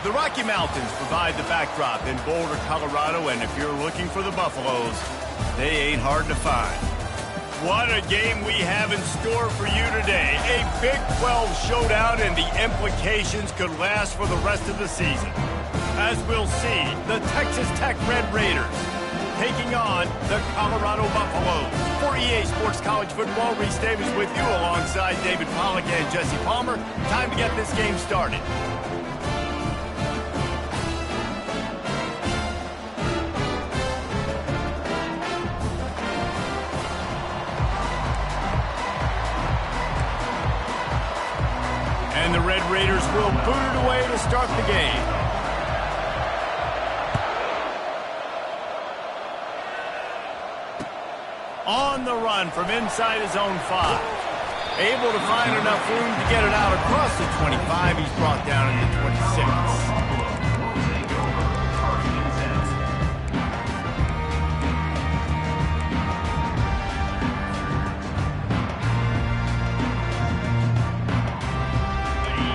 The Rocky Mountains provide the backdrop in Boulder, Colorado, and if you're looking for the Buffaloes, they ain't hard to find. What a game we have in store for you today. A Big 12 showdown, and the implications could last for the rest of the season. As we'll see, the Texas Tech Red Raiders taking on the Colorado Buffaloes. For EA Sports College Football, Reese Davis with you alongside David Pollack and Jesse Palmer. Time to get this game started. And the Red Raiders will boot it away to start the game. On the run from inside his own 5. Able to find enough room to get it out across the 25. He's brought down at the 26.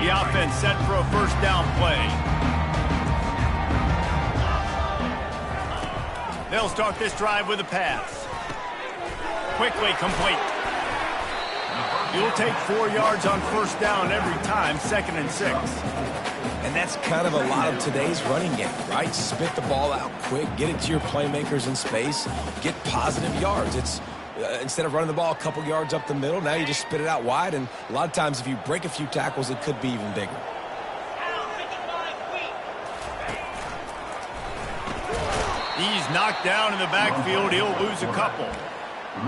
The offense set for a first down play. They'll start this drive with a pass. Quickly complete. You'll take 4 yards on first down every time, 2nd and 6. And that's kind of a lot of today's running game, right? Spit the ball out quick, get it to your playmakers in space, get positive yards. It's instead of running the ball a couple yards up the middle, now you just spit it out wide, and a lot of times if you break a few tackles, it could be even bigger. He's knocked down in the backfield. He'll lose a couple.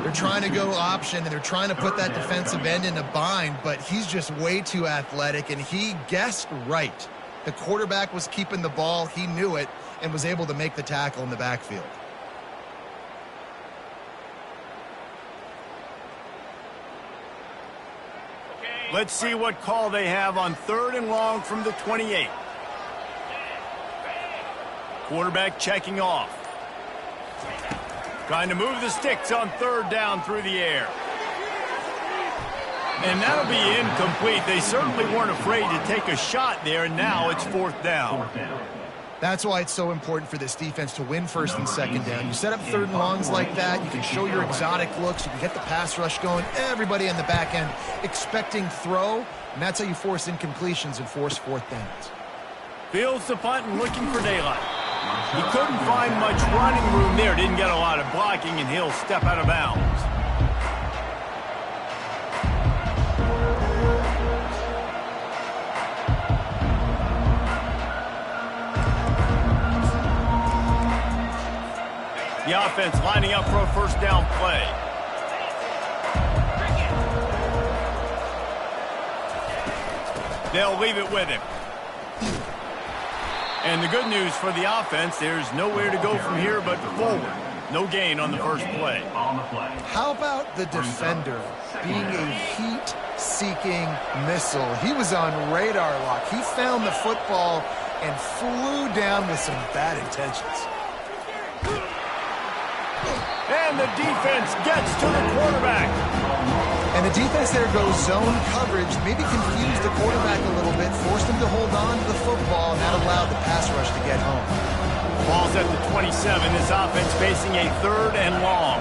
They're trying to go option, and they're trying to put that defensive end in a bind, but he's just way too athletic, and he guessed right. The quarterback was keeping the ball. He knew it and was able to make the tackle in the backfield. Let's see what call they have on 3rd and long from the 28. Quarterback checking off. Trying to move the sticks on 3rd down through the air. And that'll be incomplete. They certainly weren't afraid to take a shot there, and now it's 4th down. That's why it's so important for this defense to win 1st and 2nd down. You set up 3rd and longs like that, you can show your exotic looks, you can get the pass rush going, everybody in the back end expecting throw, and that's how you force incompletions and force 4th downs. Fields the punt and looking for daylight. He couldn't find much running room there, didn't get a lot of blocking, and he'll step out of bounds. The offense lining up for a first down play. They'll leave it with him. And the good news for the offense, there's nowhere to go from here but forward. No gain on the first play. How about the defender being a heat-seeking missile? He was on radar lock. He found the football and flew down with some bad intentions. And the defense gets to the quarterback. And the defense there goes zone coverage, maybe confused the quarterback a little bit, forced him to hold on to the football, and that allowed the pass rush to get home. Ball's at the 27. This offense facing a 3rd and long.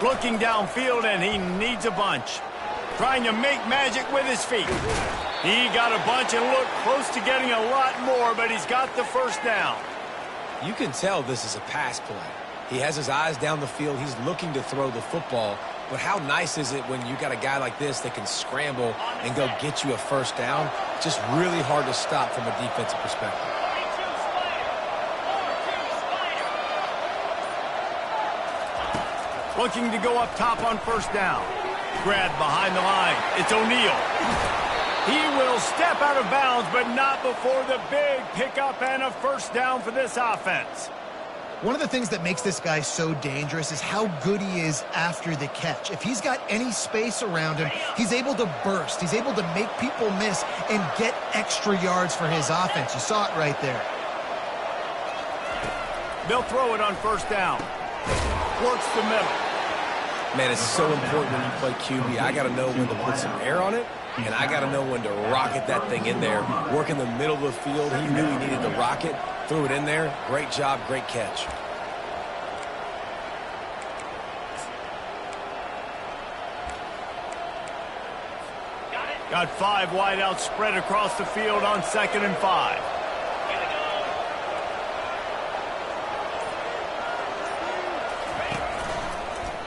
Looking downfield, and he needs a bunch. Trying to make magic with his feet. He got a bunch and looked close to getting a lot more, but he's got the first down. You can tell this is a pass play. He has his eyes down the field. He's looking to throw the football. But how nice is it when you got a guy like this that can scramble and go get you a first down? Just really hard to stop from a defensive perspective. Looking to go up top on first down. Grab behind the line. It's O'Neal. He will step out of bounds, but not before the big pickup and a first down for this offense. One of the things that makes this guy so dangerous is how good he is after the catch. If he's got any space around him, he's able to burst. He's able to make people miss and get extra yards for his offense. You saw it right there. They'll throw it on first down. Works the middle. Man, it's so important when you play QB. I got to know when to put some air on it, and I got to know when to rocket that thing in there. Work in the middle of the field. He knew he needed to rocket, threw it in there. Great job, great catch. Got 5 wide out spread across the field on 2nd and 5.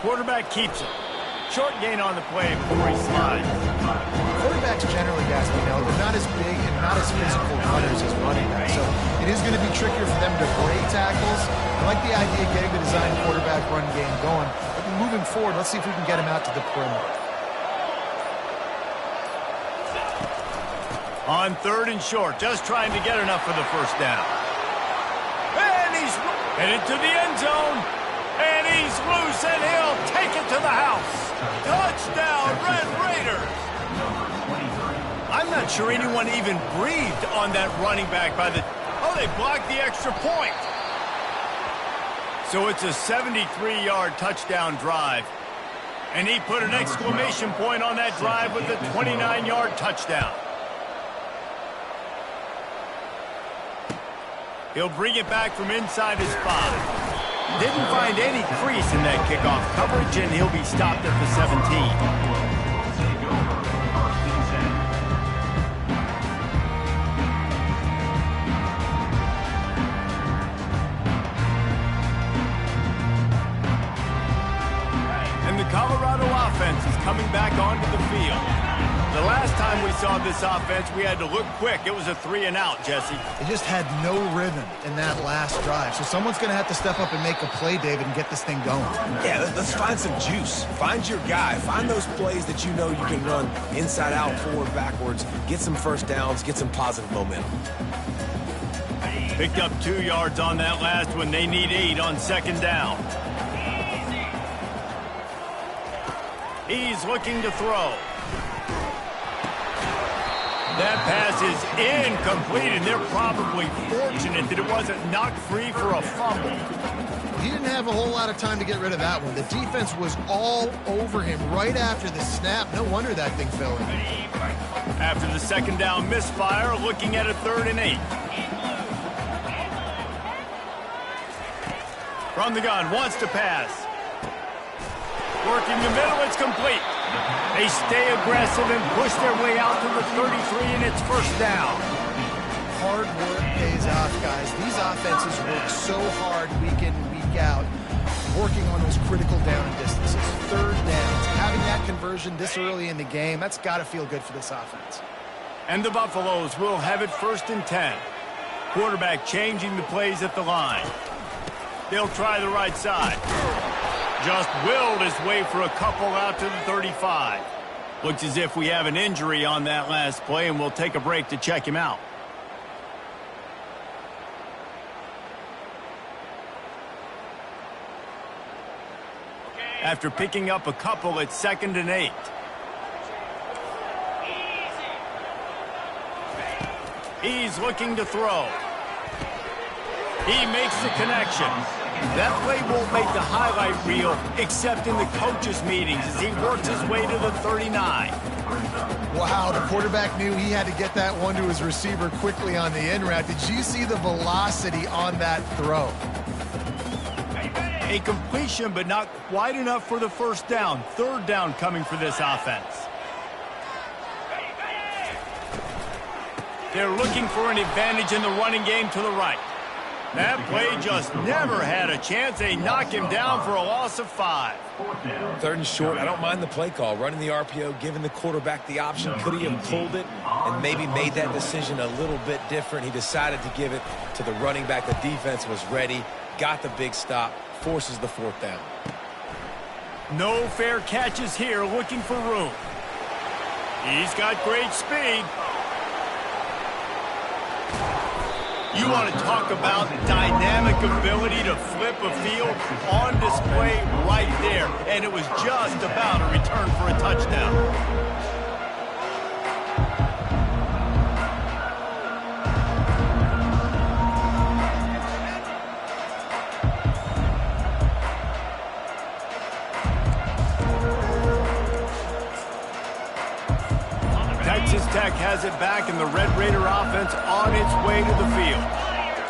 Quarterback keeps it. Short gain on the play before he slides. Quarterbacks generally, guys, they're not as big and not as physical runners as running backs. So it is going to be trickier for them to break tackles. I like the idea of getting the design quarterback run game going. But moving forward, let's see if we can get him out to the perimeter. On 3rd and short, just trying to get enough for the first down. And he's headed to the end zone. And he's loose, and he'll take it to the house. Touchdown, Red Raiders. I'm not sure anyone even breathed on that running back by the... Oh, they blocked the extra point. So it's a 73-yard touchdown drive. And he put an exclamation point on that drive with a 29-yard touchdown. He'll bring it back from inside his 5. Didn't find any crease in that kickoff coverage, and he'll be stopped at the 17. And the Colorado offense is coming back onto the field. The last time we saw this offense, we had to look quick. It was a 3-and-out, Jesse. They just had no rhythm in that last drive. So someone's going to have to step up and make a play, David, and get this thing going. Yeah, let's find some juice. Find your guy. Find those plays that you know you can run inside out, forward, backwards. Get some first downs. Get some positive momentum. Picked up 2 yards on that last one. They need 8 on 2nd down. He's looking to throw. That pass is incomplete, and they're probably fortunate that it wasn't knocked free for a fumble. He didn't have a whole lot of time to get rid of that one. The defense was all over him right after the snap. No wonder that thing fell in. After the 2nd down misfire, looking at a 3rd and 8. From the gun, wants to pass. Working the middle, it's complete. They stay aggressive and push their way out to the 33, and it's first down. Hard work pays off, guys. These offenses work so hard week in and week out, working on those critical down distances. 3rd downs, having that conversion this early in the game, that's got to feel good for this offense. And the Buffaloes will have it 1st and 10. Quarterback changing the plays at the line. They'll try the right side. Just willed his way for a couple out to the 35. Looks as if we have an injury on that last play, and we'll take a break to check him out. After picking up a couple at 2nd and 8. He's looking to throw. He makes the connection. That play won't make the highlight reel except in the coaches' meetings as he works his way to the 39. Wow, the quarterback knew he had to get that one to his receiver quickly on the in route. Did you see the velocity on that throw? A completion, but not quite enough for the first down. 3rd down coming for this offense. They're looking for an advantage in the running game to the right. That play just never had a chance. They knock him down for a loss of 5. 3rd and short. I don't mind the play call. Running the RPO, giving the quarterback the option. Could he have pulled it and maybe made that decision a little bit different? He decided to give it to the running back. The defense was ready. Got the big stop. Forces the 4th down. No fair catches here, looking for room. He's got great speed. You want to talk about dynamic ability to flip a field on display right there. And it was just about a return for a touchdown. Texas Tech has it back, and the Red Raider offense on its way to the field.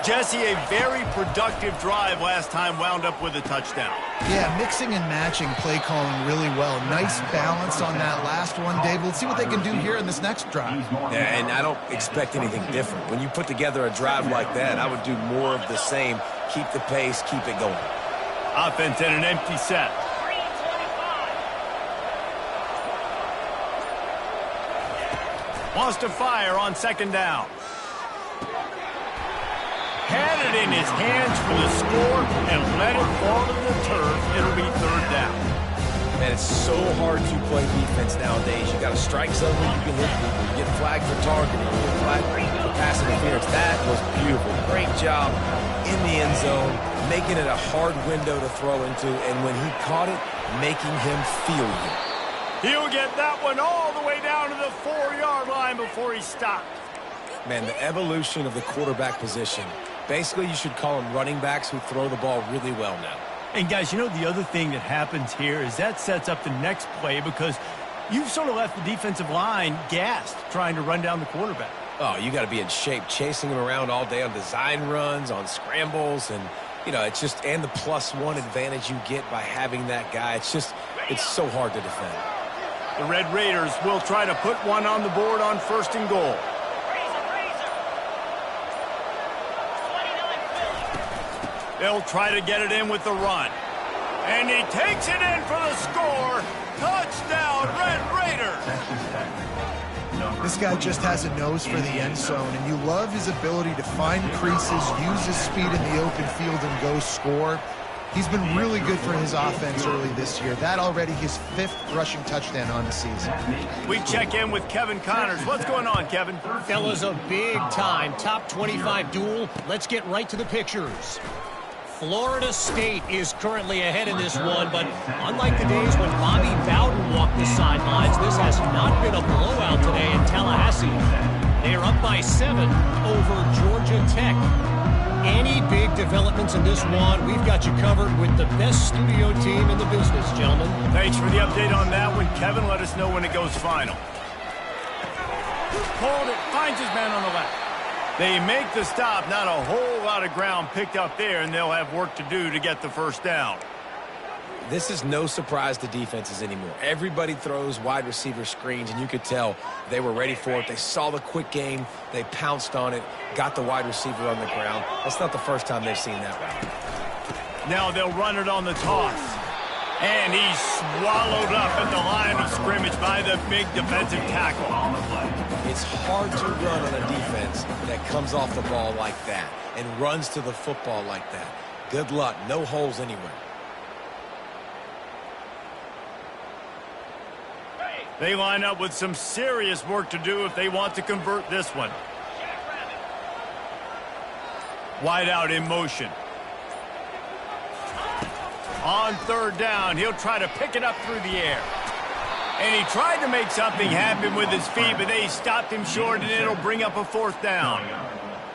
Jesse, a very productive drive last time wound up with a touchdown. Yeah, mixing and matching play calling really well. Nice balance on that last one, Dave. Let's see what they can do here in this next drive. Yeah, and I don't expect anything different. When you put together a drive like that, I would do more of the same. Keep the pace, keep it going. Offense in an empty set. Wants to fire on second down. Had it in his hands for the score and let it fall to the turf. It'll be third down. Man, it's so hard to play defense nowadays. You got to strike something, you can hit people. You get flagged for targeting, you get flagged for pass interference. That was beautiful. Great job in the end zone, making it a hard window to throw into, and when he caught it, making him feel it. He'll get that one all the way down to the 4-yard line before he stopped. Man, the evolution of the quarterback position. Basically, you should call them running backs who throw the ball really well now. And guys, you know the other thing that happens here is that sets up the next play because you've sort of left the defensive line gassed trying to run down the quarterback. Oh, you got to be in shape, chasing him around all day on design runs, on scrambles, and, you know, it's just, and the +1 advantage you get by having that guy. It's just, it's so hard to defend. The Red Raiders will try to put one on the board on 1st and goal. They'll try to get it in with the run. And he takes it in for the score. Touchdown, Red Raiders. This guy just has a nose for the end zone, and you love his ability to find creases, use his speed in the open field, and go score. He's been really good for his offense early this year. That already his 5th rushing touchdown on the season. We check in with Kevin Connors. What's going on, Kevin? Fellas, a big-time top 25 duel. Let's get right to the pictures. Florida State is currently ahead in this one, but unlike the days when Bobby Bowden walked the sidelines, this has not been a blowout today in Tallahassee. They are up by 7 over Georgia Tech. Any big developments in this one, we've got you covered with the best studio team in the business, gentlemen. Thanks for the update on that one, Kevin. Let us know when it goes final. Hold it, finds his man on the left. They make the stop, not a whole lot of ground picked up there, and they'll have work to do to get the first down. This is no surprise to defenses anymore. Everybody throws wide receiver screens, and you could tell they were ready for it. They saw the quick game. They pounced on it, got the wide receiver on the ground. That's not the first time they've seen that route. Now they'll run it on the toss. And he's swallowed up at the line of scrimmage by the big defensive tackle. It's hard to run on a defense that comes off the ball like that and runs to the football like that. Good luck. No holes anywhere. They line up with some serious work to do if they want to convert this one. Wide out in motion. On 3rd down, he'll try to pick it up through the air. And he tried to make something happen with his feet, but they stopped him short, and it'll bring up a 4th down.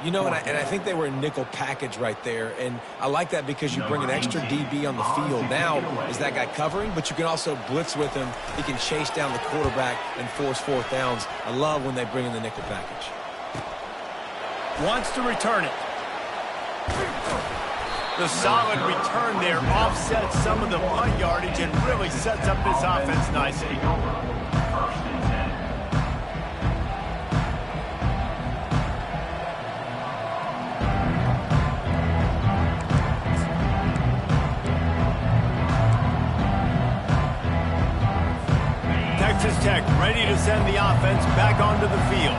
You know, and I think they were in nickel package right there, and I like that because you bring an extra DB on the field. Now, is that guy covering? But you can also blitz with him. He can chase down the quarterback and force 4th downs. I love when they bring in the nickel package. Wants to return it. The solid return there offsets some of the punt yardage and really sets up this offense nicely. Texas Tech ready to send the offense back onto the field.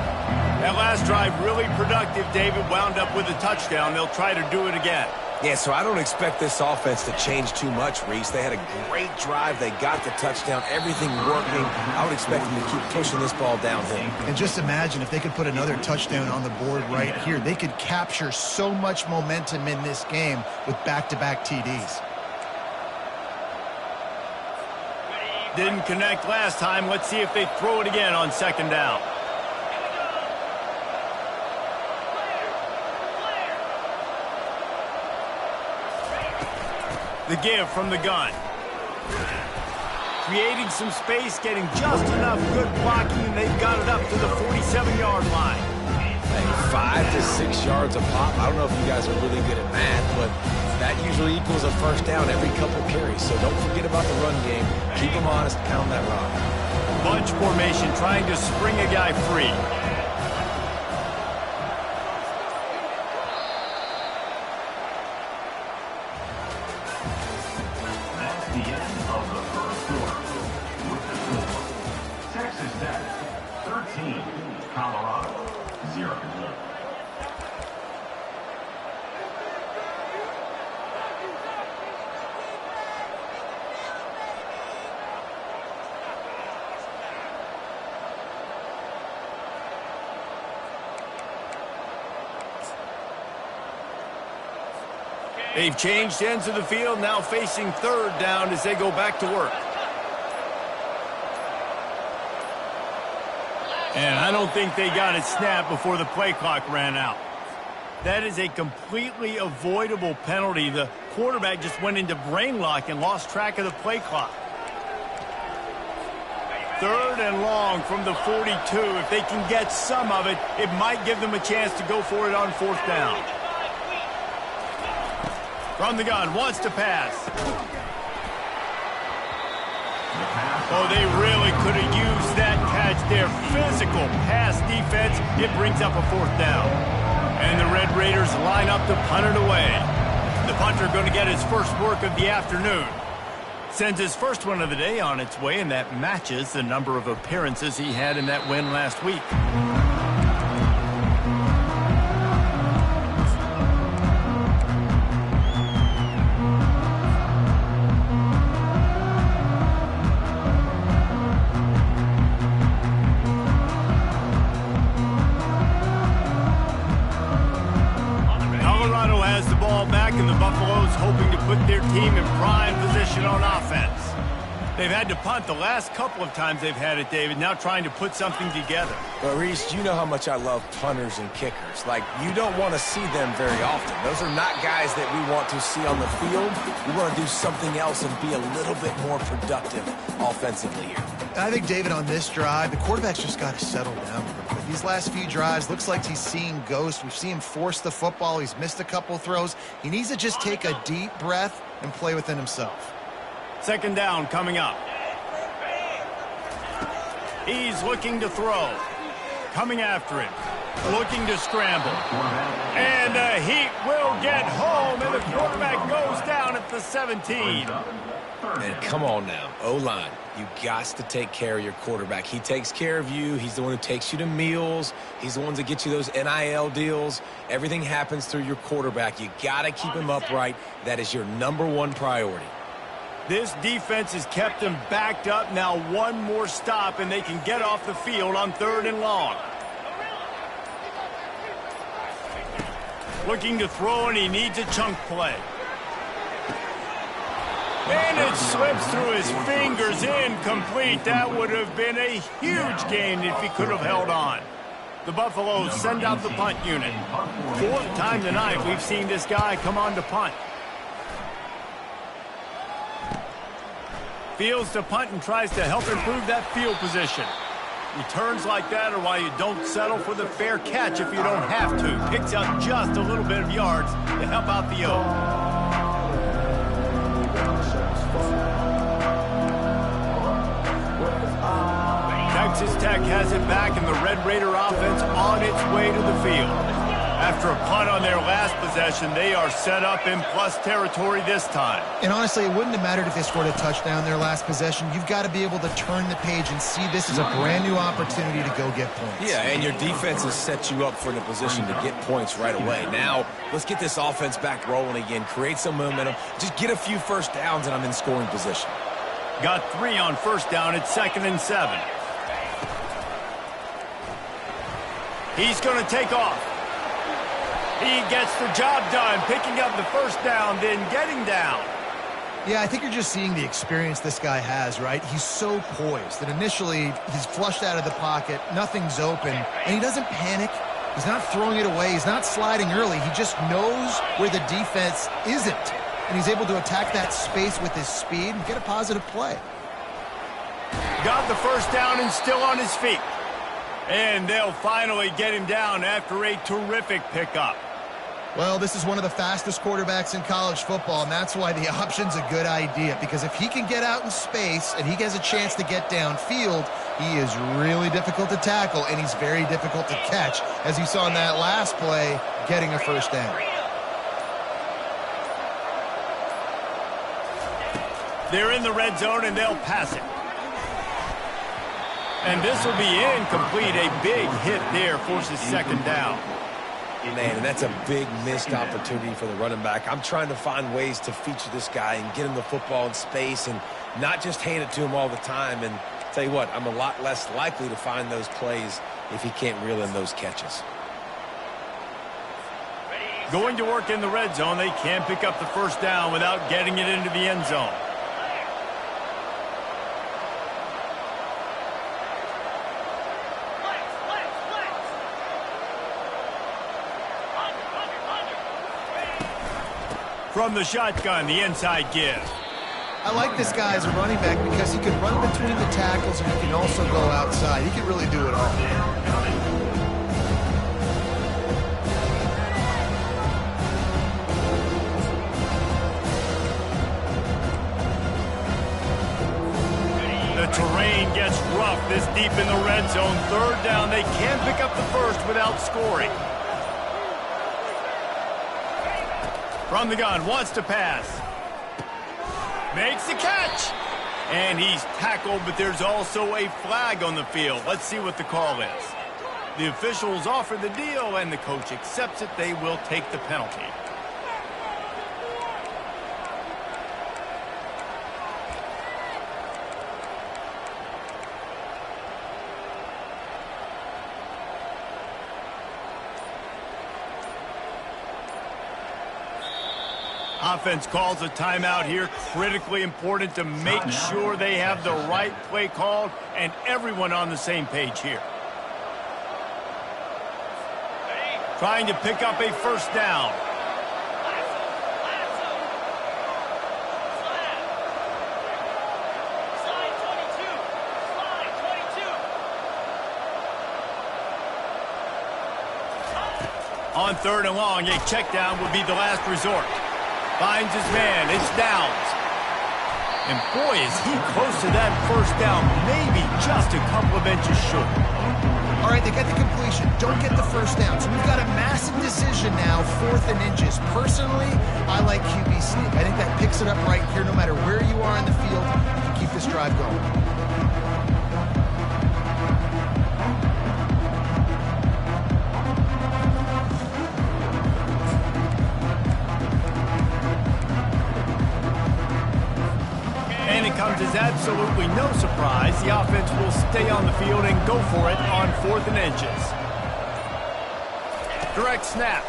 That last drive really productive. David wound up with a touchdown. They'll try to do it again. Yeah, so I don't expect this offense to change too much, Reese. They had a great drive. They got the touchdown. Everything working. I would expect them to keep pushing this ball downhill. And just imagine if they could put another touchdown on the board right here. They could capture so much momentum in this game with back-to-back TDs. Didn't connect last time. Let's see if they throw it again on 2nd down. The give from the gun. creating some space, getting just enough good blocking, and they've got it up to the 47-yard line. Hey, 5 to 6 yards a pop. I don't know if you guys are really good at math, but that usually equals a first down every couple carries. So don't forget about the run game. Keep them honest, pound that rock. Bunch formation, trying to spring a guy free. That's the end of the first quarter. With the score, Texas Tech 13, Colorado 0. They've changed ends of the field, now facing third down as they go back to work. And I don't think they got it snapped before the play clock ran out. That is a completely avoidable penalty. The quarterback just went into brain lock and lost track of the play clock. Third and long from the 42. If they can get some of it, it might give them a chance to go for it on fourth down. From the gun, wants to pass. Oh, they really could have used that catch there. Physical pass defense. It brings up a fourth down. And the Red Raiders line up to punt it away. The punter going to get his first work of the afternoon. Sends his first one of the day on its way, and that matches the number of appearances he had in that win last week. And the Buffaloes hoping to put their team in prime position on offense. They've had to punt the last couple of times they've had it, David, now trying to put something together. But, Reese, you know how much I love punters and kickers. Like, you don't want to see them very often. Those are not guys that we want to see on the field. We want to do something else and be a little bit more productive offensively here. I think, David, on this drive, the quarterback's just got to settle down. These last few drives, looks like he's seeing ghosts. We've seen him force the football. He's missed a couple throws. He needs to just take a deep breath and play within himself. Second down coming up. He's looking to throw. Coming after him. Looking to scramble. And the Heat will get home, and the quarterback goes down at the 17. And come on now, O-line, you got to take care of your quarterback. He takes care of you. He's the one who takes you to meals. He's the one that gets you those NIL deals. Everything happens through your quarterback. You got to keep him upright. That is your #1 priority. This defense has kept them backed up. Now one more stop, and they can get off the field on third and long. Looking to throw, and he needs a chunk play. And it slips through his fingers, incomplete. That would have been a huge gain if he could have held on. The Buffaloes send out the punt unit. Fourth time tonight we've seen this guy come on to punt. Fields to punt and tries to help improve that field position. Returns like that are why you don't settle for the fair catch if you don't have to. Picks up just a little bit of yards to help out the O. Texas Tech has it back, and the Red Raider offense on its way to the field. After a punt on their last possession, they are set up in plus territory this time. And honestly, it wouldn't have mattered if they scored a touchdown their last possession. You've got to be able to turn the page and see this as a brand new opportunity to go get points. Yeah, and your defense has set you up for the position to get points right away. Now, let's get this offense back rolling again, create some momentum, just get a few first downs, and I'm in scoring position. Got 3 on first down at 2nd and 7. He's going to take off. He gets the job done, picking up the first down, then getting down. Yeah, I think you're just seeing the experience this guy has, right? He's so poised that initially he's flushed out of the pocket, nothing's open, and he doesn't panic. He's not throwing it away. He's not sliding early. He just knows where the defense isn't, and he's able to attack that space with his speed and get a positive play. Got the first down and still on his feet. And they'll finally get him down after a terrific pickup. Well, this is one of the fastest quarterbacks in college football, and that's why the option's a good idea, because if he can get out in space and he has a chance to get downfield, he is really difficult to tackle, and he's very difficult to catch, as you saw in that last play, getting a first down. They're in the red zone, and they'll pass it. And this will be incomplete. A big hit there forces second down. Man, and that's a big missed opportunity for the running back. I'm trying to find ways to feature this guy and get him the football in space and not just hand it to him all the time. And tell you what, I'm a lot less likely to find those plays if he can't reel in those catches. Going to work in the red zone, they can't pick up the first down without getting it into the end zone. From the shotgun, the inside give. I like this guy as a running back because he can run between the tackles and he can also go outside. He can really do it all. The terrain gets rough this deep in the red zone. Third down, they can pick up the first without scoring. From the gun, wants to pass. Makes the catch. And he's tackled, but there's also a flag on the field. Let's see what the call is. The officials offer the deal, and the coach accepts it. They will take the penalty. Offense calls a timeout here. Critically important to make sure they have the right play called and everyone on the same page here. Trying to pick up a first down. On third and long, a check down would be the last resort. Finds his man. It's Downs. And boy, is he close to that first down. Maybe just a couple of inches short. All right, they get the completion. Don't get the first down. So we've got a massive decision now, 4th and inches. Personally, I like QB sneak. I think that picks it up right here. No matter where you are in the field, you can keep this drive going. Comes as absolutely no surprise. The offense will stay on the field and go for it on 4th and inches. Direct snap.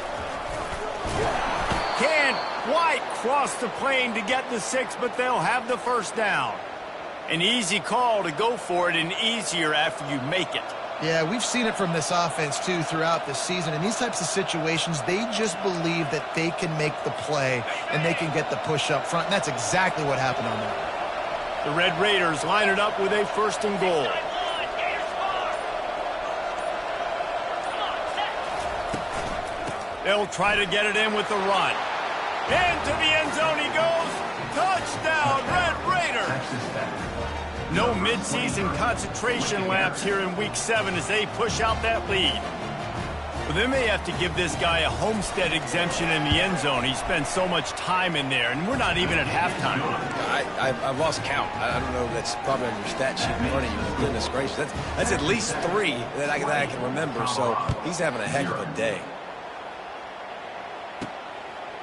Can't quite cross the plane to get the 6, but they'll have the first down. An easy call to go for it, and easier after you make it. Yeah, we've seen it from this offense, too, throughout the season. In these types of situations, they just believe that they can make the play and they can get the push up front, and that's exactly what happened on that. The Red Raiders line it up with a 1st and goal. They'll try to get it in with the run. Into the end zone he goes. Touchdown, Red Raiders. No midseason concentration laps here in Week 7 as they push out that lead. But they may have to give this guy a homestead exemption in the end zone. He spends so much time in there, and we're not even at halftime. I've lost count. I don't know. That's probably on your stat sheet in front of you. Goodness gracious. That's at least 3 that I can remember. So he's having a heck of a day.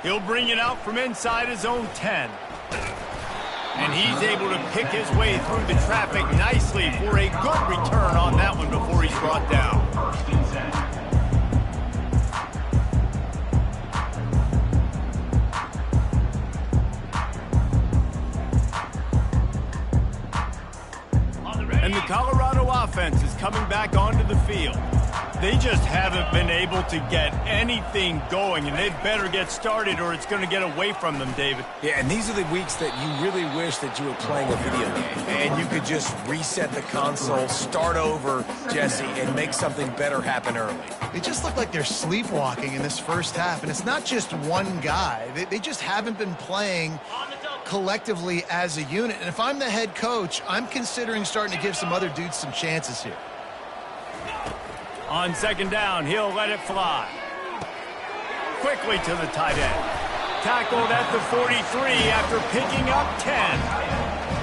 He'll bring it out from inside his own 10. And he's able to pick his way through the traffic nicely for a good return on that one before he's brought down. And the Colorado offense is coming back onto the field. They just haven't been able to get anything going, and they better get started or it's going to get away from them, David. Yeah, and these are the weeks that you really wish that you were playing a video game and you could just reset the console, start over, Jesse, and make something better happen early. They just look like they're sleepwalking in this first half, and it's not just one guy. They just haven't been playing collectively as a unit. And if I'm the head coach, I'm considering starting to give some other dudes some chances here. On second down, he'll let it fly. Quickly to the tight end. Tackled at the 43 after picking up 10.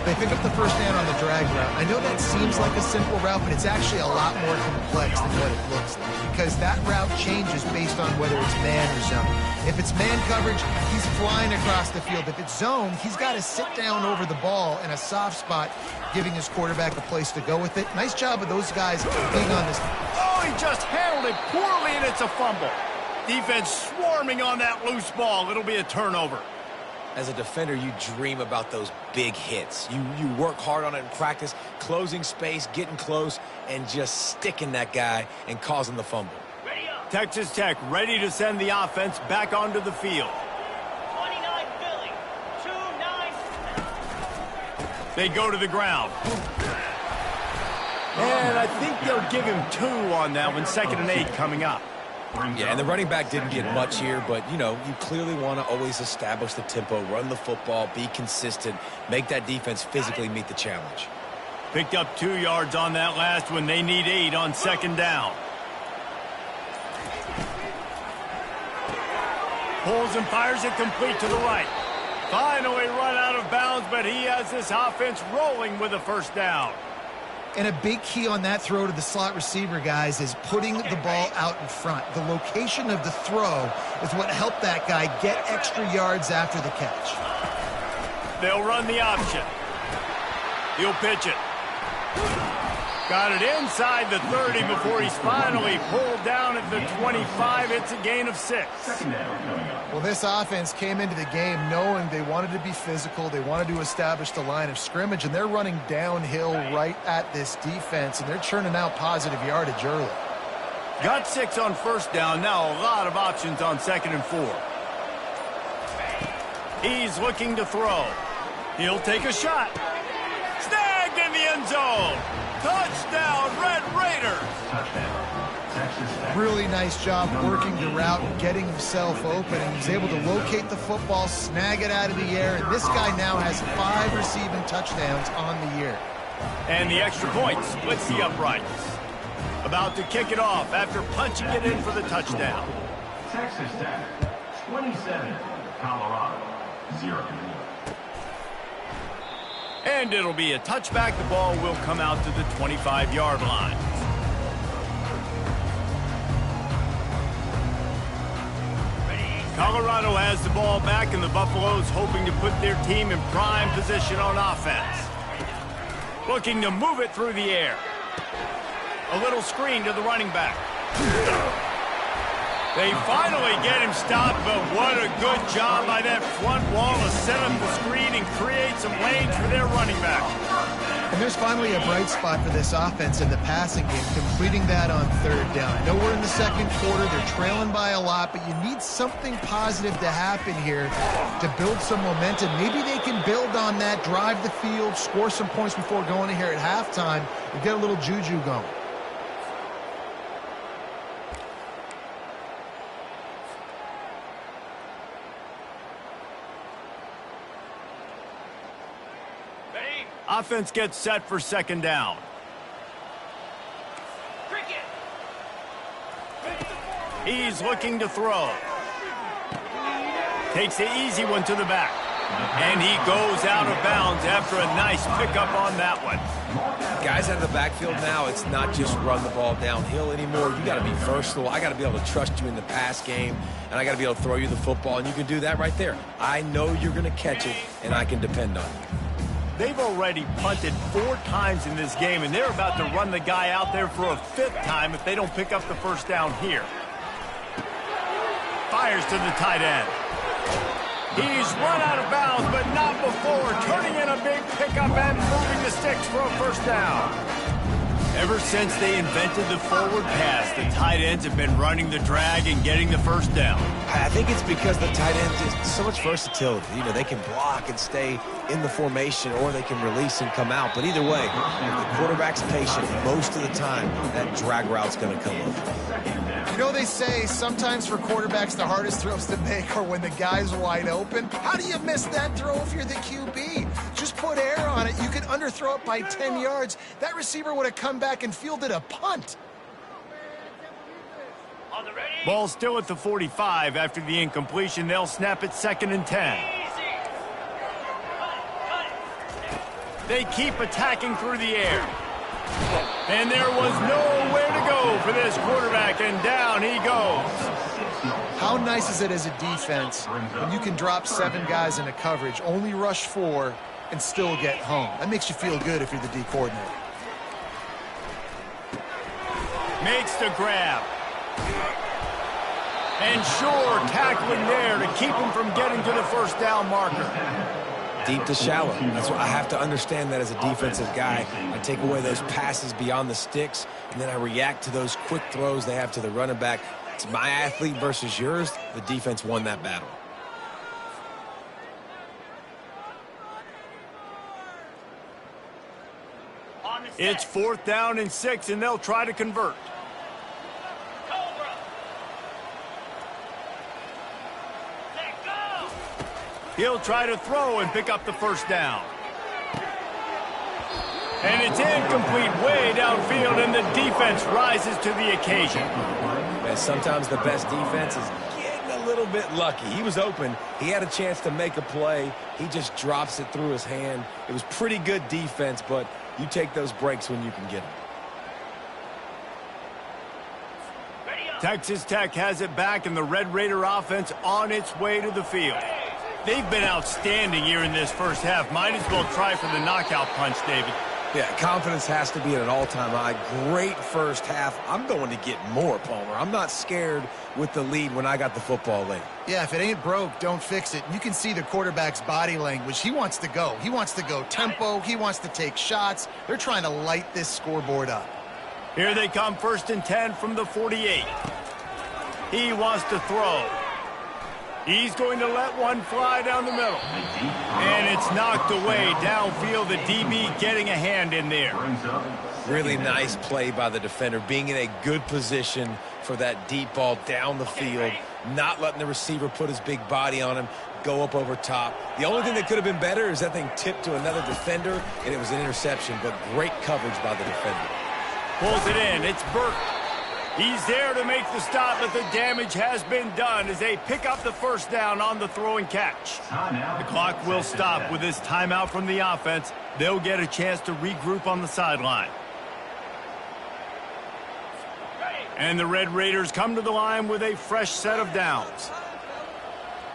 They pick up the first down on the drag route. I know that seems like a simple route, but it's actually a lot more complex than what it looks like, because that route changes based on whether it's man or zone. If it's man coverage, he's flying across the field. If it's zone, he's got to sit down over the ball in a soft spot, giving his quarterback a place to go with it. Nice job of those guys being on this. Oh, he just handled it poorly, and it's a fumble. Defense swarming on that loose ball. It'll be a turnover. As a defender, you dream about those big hits. You work hard on it in practice, closing space, getting close, and just sticking that guy and causing the fumble. Texas Tech ready to send the offense back onto the field. 29 Philly, 2-9. They go to the ground. And I think they'll give him 2 on that one. 2nd and 8 coming up. Yeah, and the running back didn't get much here, but, you know, you clearly want to always establish the tempo, run the football, be consistent, make that defense physically meet the challenge. Picked up 2 yards on that last one. They need 8 on second down. Pulls and fires it complete to the right. Finally run out of bounds, but he has this offense rolling with a first down. And a big key on that throw to the slot receiver, guys, is putting the ball out in front. The location of the throw is what helped that guy get extra yards after the catch. They'll run the option. He'll pitch it. Got it inside the 30 before he's finally pulled down at the 25. It's a gain of 6. Well, this offense came into the game knowing they wanted to be physical. They wanted to establish the line of scrimmage, and they're running downhill right at this defense, and they're churning out positive yardage early. Got 6 on first down. Now a lot of options on 2nd and 4. He's looking to throw. He'll take a shot. Snagged in the end zone. Touchdown, Red Raiders. Really nice job working the route and getting himself open, and he's able to locate the football, snag it out of the air, and this guy now has 5 receiving touchdowns on the year. And the extra point splits the uprights. About to kick it off after punching it in for the touchdown. Texas Tech, 27, Colorado, 0. And it'll be a touchback. The ball will come out to the 25-yard line. Colorado has the ball back, and the Buffaloes hoping to put their team in prime position on offense. Looking to move it through the air. A little screen to the running back. They finally get him stopped, but what a good job by that front wall to set up the screen and create some lanes for their running back. And there's finally a bright spot for this offense in the passing game, completing that on 3rd down. I know we're in the 2nd quarter. They're trailing by a lot, but you need something positive to happen here to build some momentum. Maybe they can build on that, drive the field, score some points before going in here at halftime, and get a little juju going. Offense gets set for 2nd down. He's looking to throw. Takes the easy one to the back. And he goes out of bounds after a nice pickup on that one. Guys out of the backfield now, it's not just run the ball downhill anymore. You got to be versatile. I got to be able to trust you in the pass game, and I got to be able to throw you the football, and you can do that right there. I know you're going to catch it, and I can depend on you. They've already punted 4 times in this game, and they're about to run the guy out there for a 5th time if they don't pick up the first down here. Fires to the tight end. He's run out of bounds, but not before turning in a big pickup and moving the sticks for a first down. Ever since they invented the forward pass, the tight ends have been running the drag and getting the first down. I think it's because the tight ends is so much versatility. You know, they can block and stay in the formation, or they can release and come out. But either way, if the quarterback's patient, most of the time, that drag route's going to come up. You know, they say sometimes for quarterbacks, the hardest throws to make are when the guy's wide open. How do you miss that throw if you're the QB? Just put air on it. You could underthrow it by 10 yards. That receiver would have come back and fielded a punt. On the ready. Ball still at the 45 after the incompletion. They'll snap it 2nd and 10. Easy. Cut it. They keep attacking through the air. And there was nowhere to go for this quarterback, and down he goes. How nice is it as a defense when you can drop 7 guys into coverage, only rush 4, and still get home? That makes you feel good if you're the D coordinator. Makes the grab. And sure, tackling there to keep him from getting to the first down marker. Deep to shallow. That's what I have to understand that as a defensive guy. I take away those passes beyond the sticks, and then I react to those quick throws they have to the running back. It's my athlete versus yours. The defense won that battle. On the set. It's 4th down and 6, and they'll try to convert. Cobra. Let go. He'll try to throw and pick up the first down. And it's incomplete way downfield, and the defense rises to the occasion. Man, sometimes the best defense is getting a little bit lucky. He was open. He had a chance to make a play. He just drops it through his hand. It was pretty good defense, but you take those breaks when you can get them. Ready up. Texas Tech has it back, and the Red Raider offense on its way to the field. They've been outstanding here in this first half. Might as well try for the knockout punch, David. Yeah, confidence has to be at an all-time high. Great first half. I'm going to get more, Palmer. I'm not scared with the lead when I got the football late. Yeah, if it ain't broke, don't fix it. You can see the quarterback's body language. He wants to go. He wants to go tempo. He wants to take shots. They're trying to light this scoreboard up. Here they come, 1st and 10 from the 48. He wants to throw. He's going to let one fly down the middle. And it's knocked away downfield. The DB getting a hand in there. Really nice play by the defender, being in a good position for that deep ball down the field, not letting the receiver put his big body on him, go up over top. The only thing that could have been better is that thing tipped to another defender, and it was an interception, but great coverage by the defender. Pulls it in. It's Burke. He's there to make the stop, but the damage has been done as they pick up the first down on the throw and catch. The clock will stop with this timeout from the offense. They'll get a chance to regroup on the sideline. And the Red Raiders come to the line with a fresh set of downs.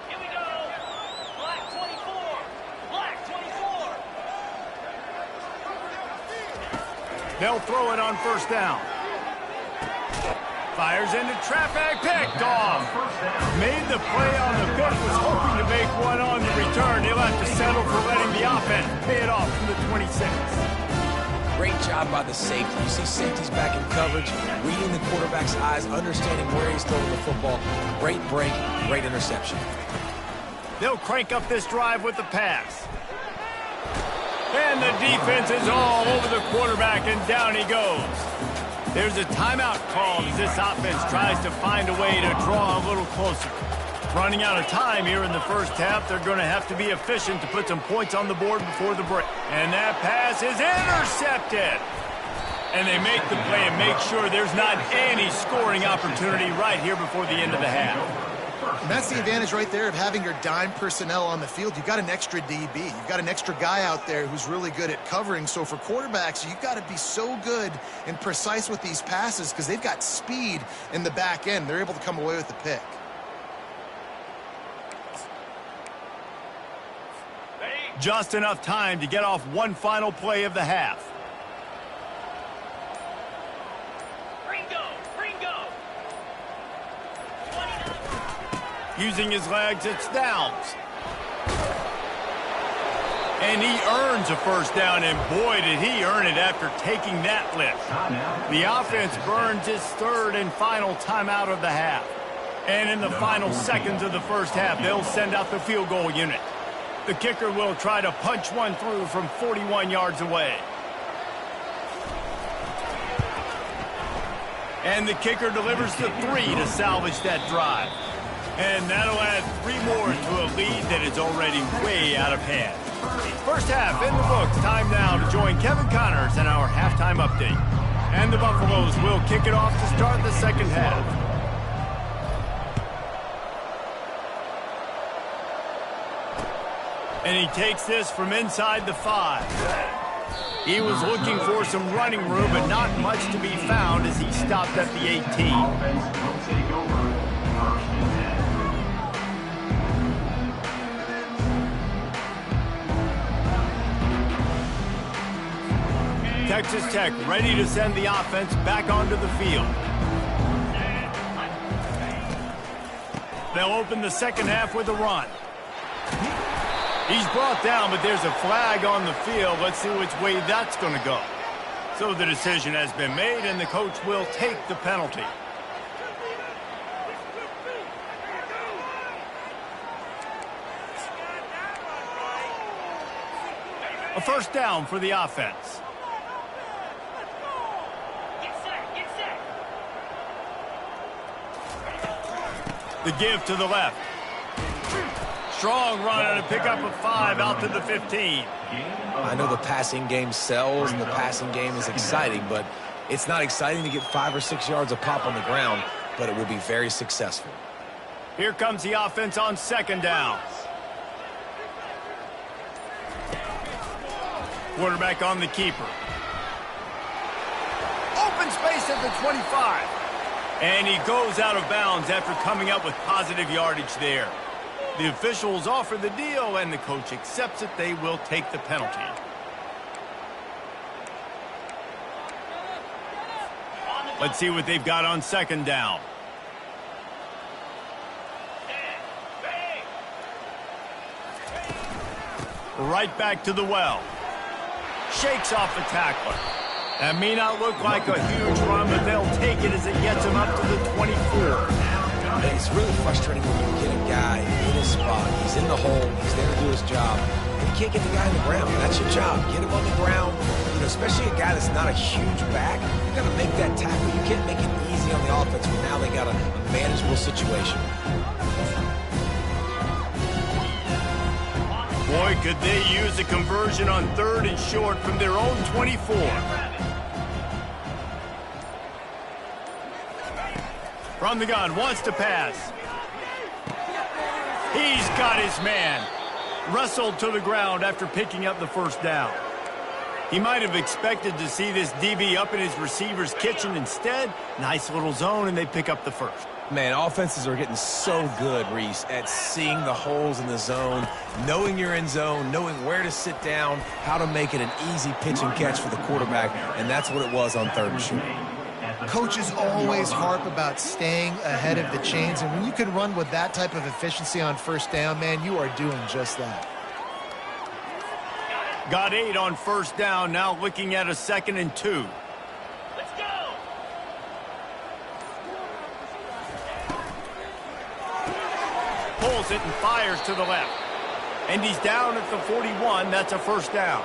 Here we go. Black 24. Black 24. They'll throw it on first down. Fires into traffic, picked off. Made the play on the pick, was hoping to make one on the return. He'll have to settle for letting the offense pay it off from the 26. Great job by the safety. You see safeties back in coverage, reading the quarterback's eyes, understanding where he's throwing the football. Great break, great interception. They'll crank up this drive with the pass. And the defense is all over the quarterback, and down he goes. There's a timeout called as this offense tries to find a way to draw a little closer. Running out of time here in the first half, they're going to have to be efficient to put some points on the board before the break. And that pass is intercepted. And they make the play and make sure there's not any scoring opportunity right here before the end of the half. And that's the advantage right there of having your dime personnel on the field. You've got an extra DB. You've got an extra guy out there who's really good at covering. So for quarterbacks, you've got to be so good and precise with these passes because they've got speed in the back end. They're able to come away with the pick. Just enough time to get off one final play of the half. Using his legs, it's Downs. And he earns a first down, and boy, did he earn it after taking that lift. The offense burns its third and final timeout of the half. And in the final seconds of the first half, they'll send out the field goal unit. The kicker will try to punch one through from 41 yards away. And the kicker delivers the 3 to salvage that drive. And that'll add 3 more to a lead that is already way out of hand. First half in the books. Time now to join Kevin Connors in our halftime update. And the Buffaloes will kick it off to start the second half. And he takes this from inside the 5. He was looking for some running room, but not much to be found as he stopped at the 18. Offense will take over. First and 10. Texas Tech ready to send the offense back onto the field. They'll open the second half with a run. He's brought down, but there's a flag on the field. Let's see which way that's going to go. So the decision has been made, and the coach will take the penalty. A first down for the offense. Get set, get set. The give to the left. Strong run and a pickup of 5 out to the 15. I know the passing game sells and the passing game is exciting, but it's not exciting to get 5 or 6 yards of pop on the ground, but it will be very successful. Here comes the offense on second down. Quarterback on the keeper. Open space at the 25. And he goes out of bounds after coming up with positive yardage there. The officials offer the deal, and the coach accepts it. They will take the penalty. Let's see what they've got on second down. Right back to the well. Shakes off the tackler. That may not look like a huge run, but they'll take it as it gets him up to the 24. It's really frustrating when you get a guy in his spot. He's in the hole. He's there to do his job. And you can't get the guy on the ground. That's your job. Get him on the ground. You know, especially a guy that's not a huge back. You got to make that tackle. You can't make it easy on the offense when now they got a manageable situation. Boy, could they use a conversion on third and short from their own 24. From the gun, wants to pass. He's got his man. Wrestled to the ground after picking up the first down. He might have expected to see this DB up in his receiver's kitchen. Instead, nice little zone, and they pick up the first. Man, offenses are getting so good, Reese, at seeing the holes in the zone, knowing you're in zone, knowing where to sit down, how to make it an easy pitch and catch for the quarterback, and that's what it was on third and short. Coaches always harp about staying ahead of the chains, and when you can run with that type of efficiency on first down, man, you are doing just that. Got 8 on first down, now looking at a 2nd and 2. Let's go. Pulls it and fires to the left. And he's down at the 41. That's a first down.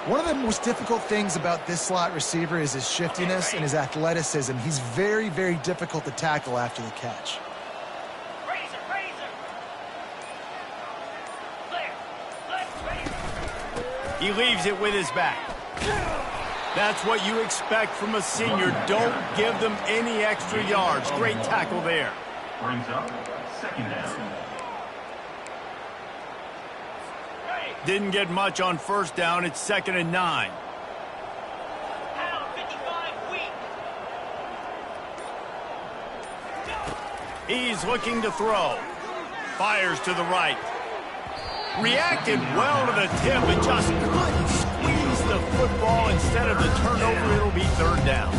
One of the most difficult things about this slot receiver is his shiftiness and his athleticism. He's very, very difficult to tackle after the catch. Razor, razor. Razor. He leaves it with his back. That's what you expect from a senior. Don't give them any extra yards. Great tackle there. Brings up second down. Didn't get much on first down. It's 2nd and 9. Pound 55 weak. He's looking to throw. Fires to the right. Reacted well to the tip, but just couldn't squeeze the football. Instead of the turnover, it'll be third down.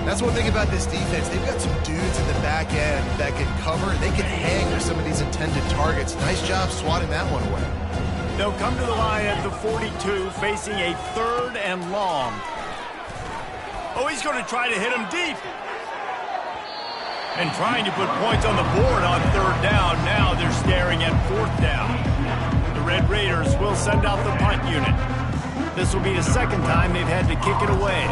That's one thing about this defense. They've got some dudes in the back end that can cover. They can hang with some of these intended targets. Nice job swatting that one away. They'll come to the line at the 42, facing a 3rd and long. Oh, he's going to try to hit him deep. And trying to put points on the board on 3rd down. Now they're staring at 4th down. The Red Raiders will send out the punt unit. This will be the 2nd time they've had to kick it away.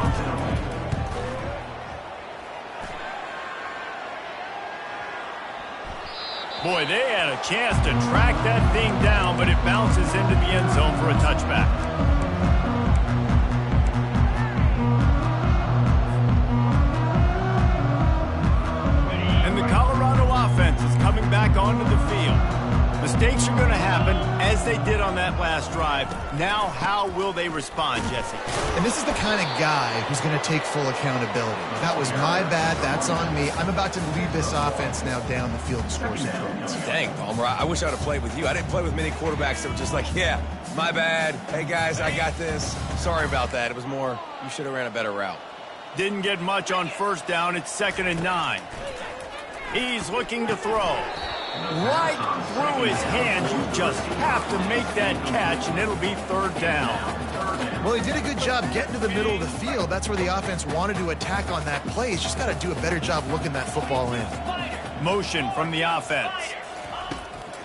Boy, they had a chance to track that thing down, but it bounces into the end zone for a touchback. And the Colorado offense is coming back onto the field. Mistakes are going to happen, as they did on that last drive. Now, how will they respond, Jesse? And this is the kind of guy who's going to take full accountability. That was my bad. That's on me. I'm about to lead this offense now down the field and score some points. Dang, Palmer, I wish I would have played with you. I didn't play with many quarterbacks that were just like, yeah, my bad. Hey, guys, I got this. Sorry about that. It was more, you should have ran a better route. Didn't get much on 1st down. It's 2nd and 9. He's looking to throw. Right through his hands. You just have to make that catch, and it'll be 3rd down. Well, he did a good job getting to the middle of the field. That's where the offense wanted to attack on that play. He's just got to do a better job looking that football in. Motion from the offense.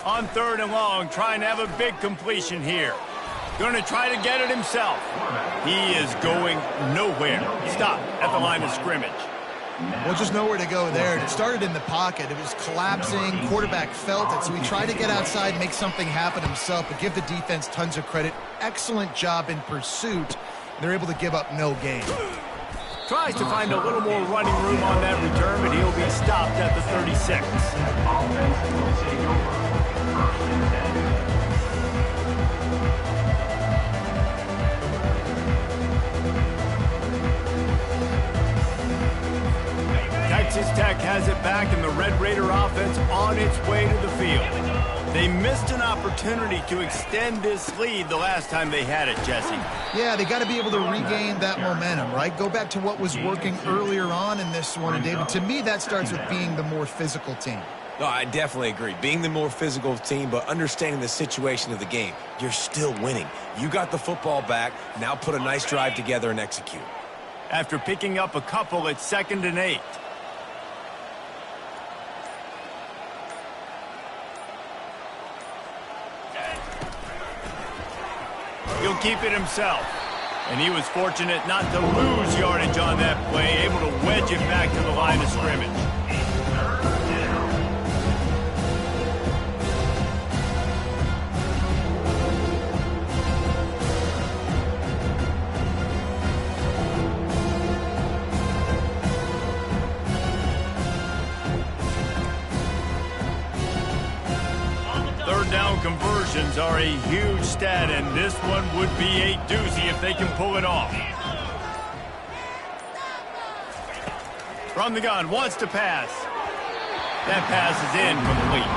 On 3rd and long, trying to have a big completion here. Going to try to get it himself. He is going nowhere. Stop at the line of scrimmage. Well, just nowhere to go there. It started in the pocket. It was collapsing. Quarterback felt it, so he tried to get outside, make something happen himself, but give the defense tons of credit. Excellent job in pursuit. They're able to give up no gain. Tries to find a little more running room on that return, but he'll be stopped at the 36. Offense will take over. 1st and 10. Texas Tech has it back, and the Red Raider offense on its way to the field. They missed an opportunity to extend this lead the last time they had it, Jesse. Yeah, they got to be able to regain that momentum, right? Go back to what was working earlier on in this one. And, David, to me, that starts with being the more physical team. No, I definitely agree. Being the more physical team, but understanding the situation of the game. You're still winning. You got the football back. Now put a nice drive together and execute. After picking up a couple, it's 2nd and 8. He'll keep it himself. And he was fortunate not to lose yardage on that play, able to wedge it back to the line of scrimmage. Down conversions are a huge stat, and this one would be a doozy if they can pull it off. From the gun, wants to pass. That pass is incomplete.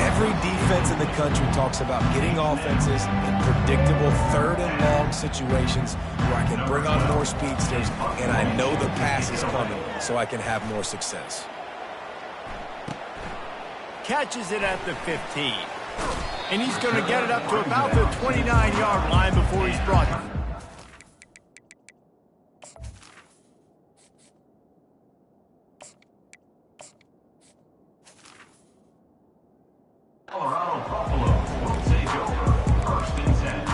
Every defense in the country talks about getting offenses in predictable 3rd and long situations where I can bring on more speedsters, and I know the pass is coming, so I can have more success. Catches it at the 15. And he's going to get it up to about the 29-yard line before he's brought down. Colorado Buffalo will take over. 1st and 10.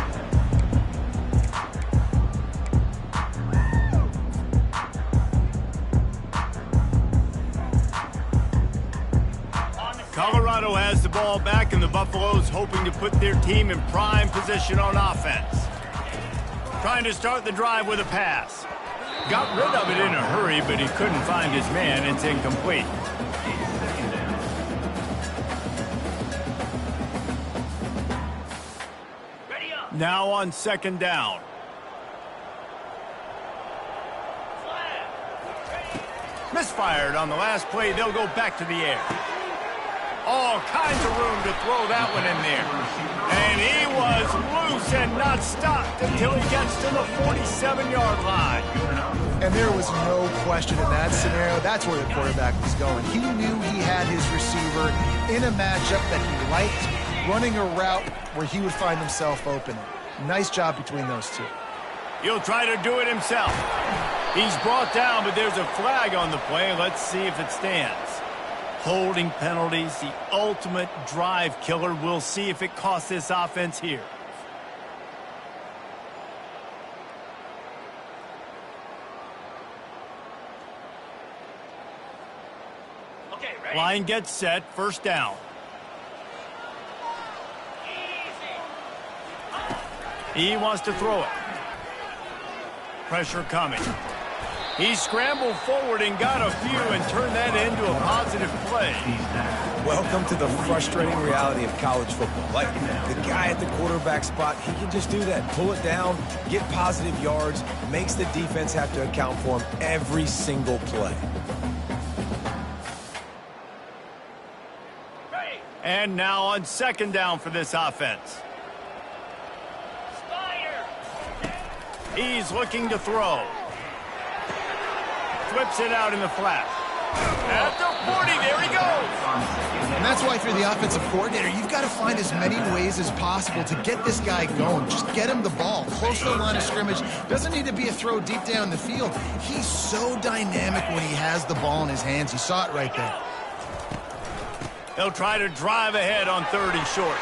Colorado has the ball back, and the Buffaloes hoping to put their team in prime position on offense. Trying to start the drive with a pass. Got rid of it in a hurry, but he couldn't find his man. It's incomplete. Now on 2nd down. Misfired on the last play. They'll go back to the air. All kinds of room to throw that one in there. And he was loose and not stopped until he gets to the 47-yard line. And there was no question in that scenario. That's where the quarterback was going. He knew he had his receiver in a matchup that he liked, running a route where he would find himself open. Nice job between those two. He'll try to do it himself. He's brought down, but there's a flag on the play. Let's see if it stands. Holding penalties, the ultimate drive killer. We'll see if it costs this offense here. Okay, ready? Line gets set, first down. He wants to throw it. Pressure coming. He scrambled forward and got a few and turned that into a positive play. Welcome to the frustrating reality of college football. Like, the guy at the quarterback spot, he can just do that. Pull it down, get positive yards, makes the defense have to account for him every single play. Ready? And now on second down for this offense. Fire! He's looking to throw. Flips it out in the flat. At the 40, there he goes. And that's why if you're the offensive coordinator, you've got to find as many ways as possible to get this guy going. Just get him the ball. Close to the line of scrimmage. Doesn't need to be a throw deep down the field. He's so dynamic when he has the ball in his hands. You saw it right there. They'll try to drive ahead on 30 short.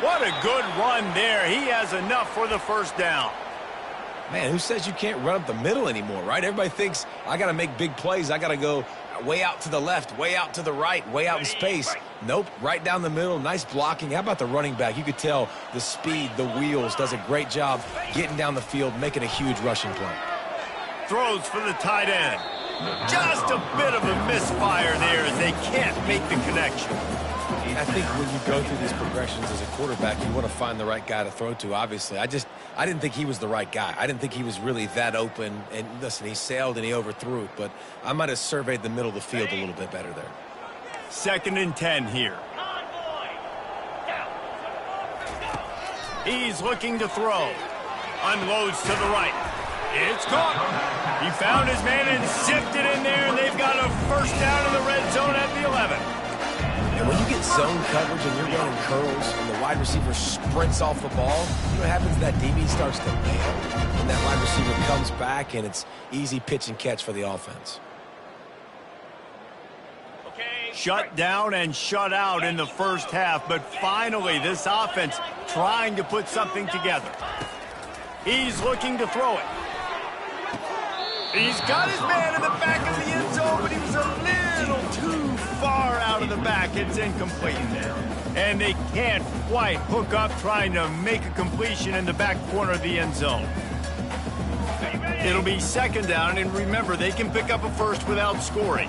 What a good run there. He has enough for the first down. Man, who says you can't run up the middle anymore, right? Everybody thinks, I got to make big plays. I got to go way out to the left, way out to the right, way out in space. Nope, right down the middle. Nice blocking. How about the running back? You could tell the speed, the wheels, does a great job getting down the field, making a huge rushing play. Throws for the tight end. Just a bit of a misfire there as they can't make the connection. I think when you go through these progressions as a quarterback, you want to find the right guy to throw to, obviously. I didn't think he was the right guy. I didn't think he was really that open. And listen, he sailed and he overthrew it, but I might have surveyed the middle of the field a little bit better there. 2nd and 10 here. Convoy! Down! He's looking to throw. Unloads to the right. It's caught. He found his man and zipped it in there, and they've got a first down in the red zone at the 11. And when you get zone coverage and you're running curls and the wide receiver sprints off the ball, you know what happens? That DB starts to bail. And that wide receiver comes back, and it's easy pitch and catch for the offense. Okay. Shut down and shut out in the first half, but finally this offense trying to put something together. He's looking to throw it. He's got his man in the back of the end zone, but he was a little too far out of the back. It's incomplete. And they can't quite hook up trying to make a completion in the back corner of the end zone. It'll be 2nd down, and remember, they can pick up a first without scoring.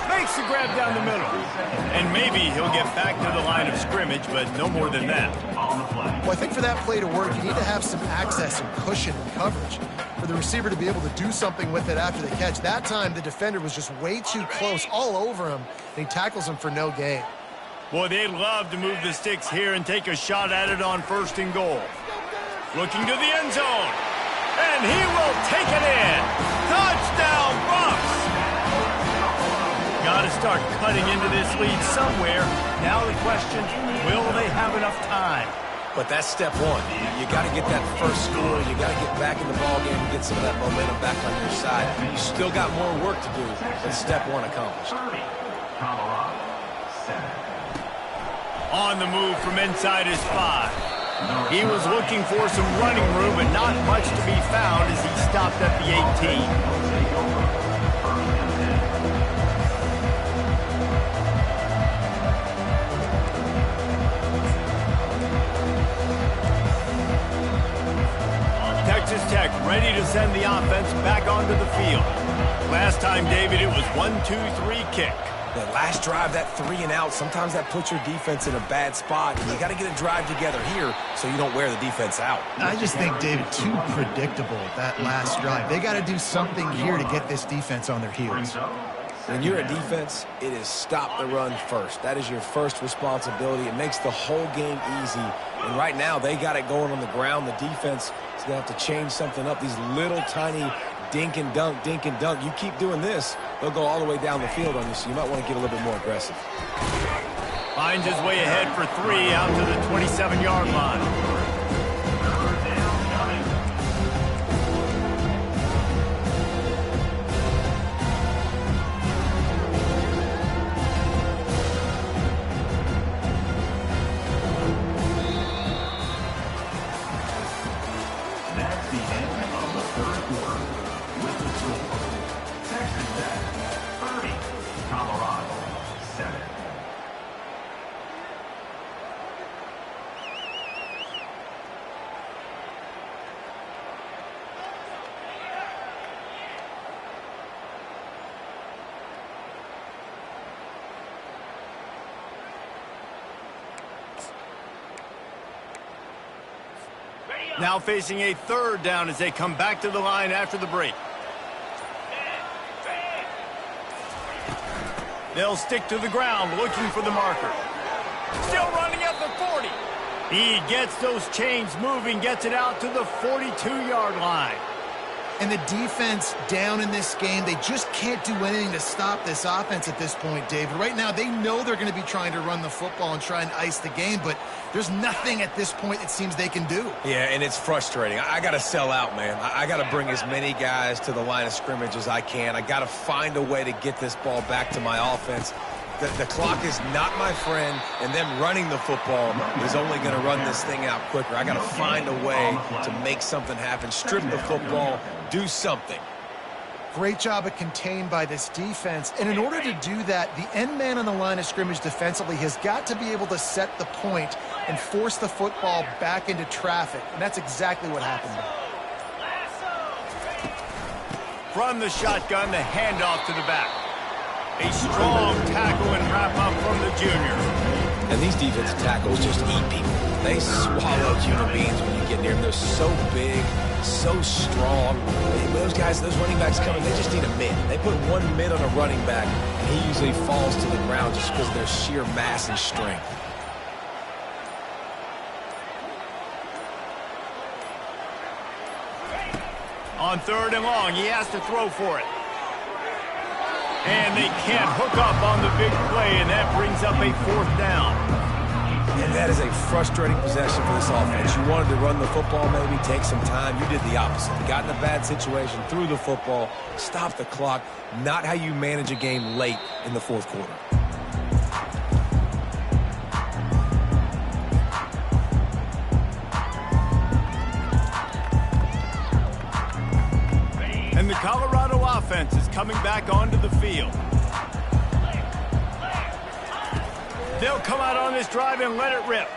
Makes the grab down the middle. And maybe he'll get back to the line of scrimmage, but no more than that. Well, I think for that play to work, you need to have some access and cushion and coverage for the receiver to be able to do something with it after the catch. That time, the defender was just way too close, all over him, and he tackles him for no gain. Boy, they'd love to move the sticks here and take a shot at it on 1st and goal. Looking to the end zone. And he will take it in. Touchdown, Bucs! Got to start cutting into this lead somewhere. Now the question, will they have enough time? But that's step one. You got to get that first score. You got to get back in the ball game and get some of that momentum back on your side. You still got more work to do, but step one accomplished. Colorado, 7. On the move from inside his 5. He was looking for some running room, but not much to be found as he stopped at the 18. Texas Tech ready to send the offense back onto the field. Last time, David, it was 1-2-3 kick. That last drive, that 3 and out, sometimes that puts your defense in a bad spot. And you got to get a drive together here so you don't wear the defense out. I just think, David, too predictable, that last drive. They got to do something here to get this defense on their heels. When you're a defense, it is stop the run first. That is your first responsibility. It makes the whole game easy. And right now, they got it going on the ground. The defense is going to have to change something up. These little tiny dink and dunk, dink and dunk. You keep doing this, they'll go all the way down the field on you, so you might want to get a little bit more aggressive. Finds his way ahead for 3 out to the 27-yard line. That's the end of the third quarter. With the score, Texas Tech 30, Colorado 7. Now facing a 3rd down as they come back to the line after the break. They'll stick to the ground looking for the marker. Still running at the 40. He gets those chains moving, gets it out to the 42-yard line. And the defense down in this game, they just can't do anything to stop this offense at this point, David. Right now, they know they're going to be trying to run the football and try and ice the game, but there's nothing at this point it seems they can do. Yeah, and it's frustrating. I got to sell out, man. I got to bring as many guys to the line of scrimmage as I can. I got to find a way to get this ball back to my offense. The clock is not my friend, and them running the football is only going to run this thing out quicker. I got to find a way to make something happen, strip the football, do something. Great job of contained by this defense. And in order to do that, the end man on the line of scrimmage defensively has got to be able to set the point and force the football back into traffic. And that's exactly what happened. From the shotgun, the handoff to the back. A strong tackle and wrap-up from the junior. And these defensive tackles just eat people. They swallow human beings when you get near them. They're so big, so strong. Those guys, those running backs coming, they just need a mid. They put one mid on a running back, and he usually falls to the ground just because of their sheer mass and strength. On 3rd and long, he has to throw for it. And they can't hook up on the big play, and that brings up a 4th down. And that is a frustrating possession for this offense. You wanted to run the football, maybe take some time. You did the opposite. You got in a bad situation, threw the football, stopped the clock. Not how you manage a game late in the 4th quarter. And the Colorado offense is coming back onto the field. They'll come out on this drive and let it rip.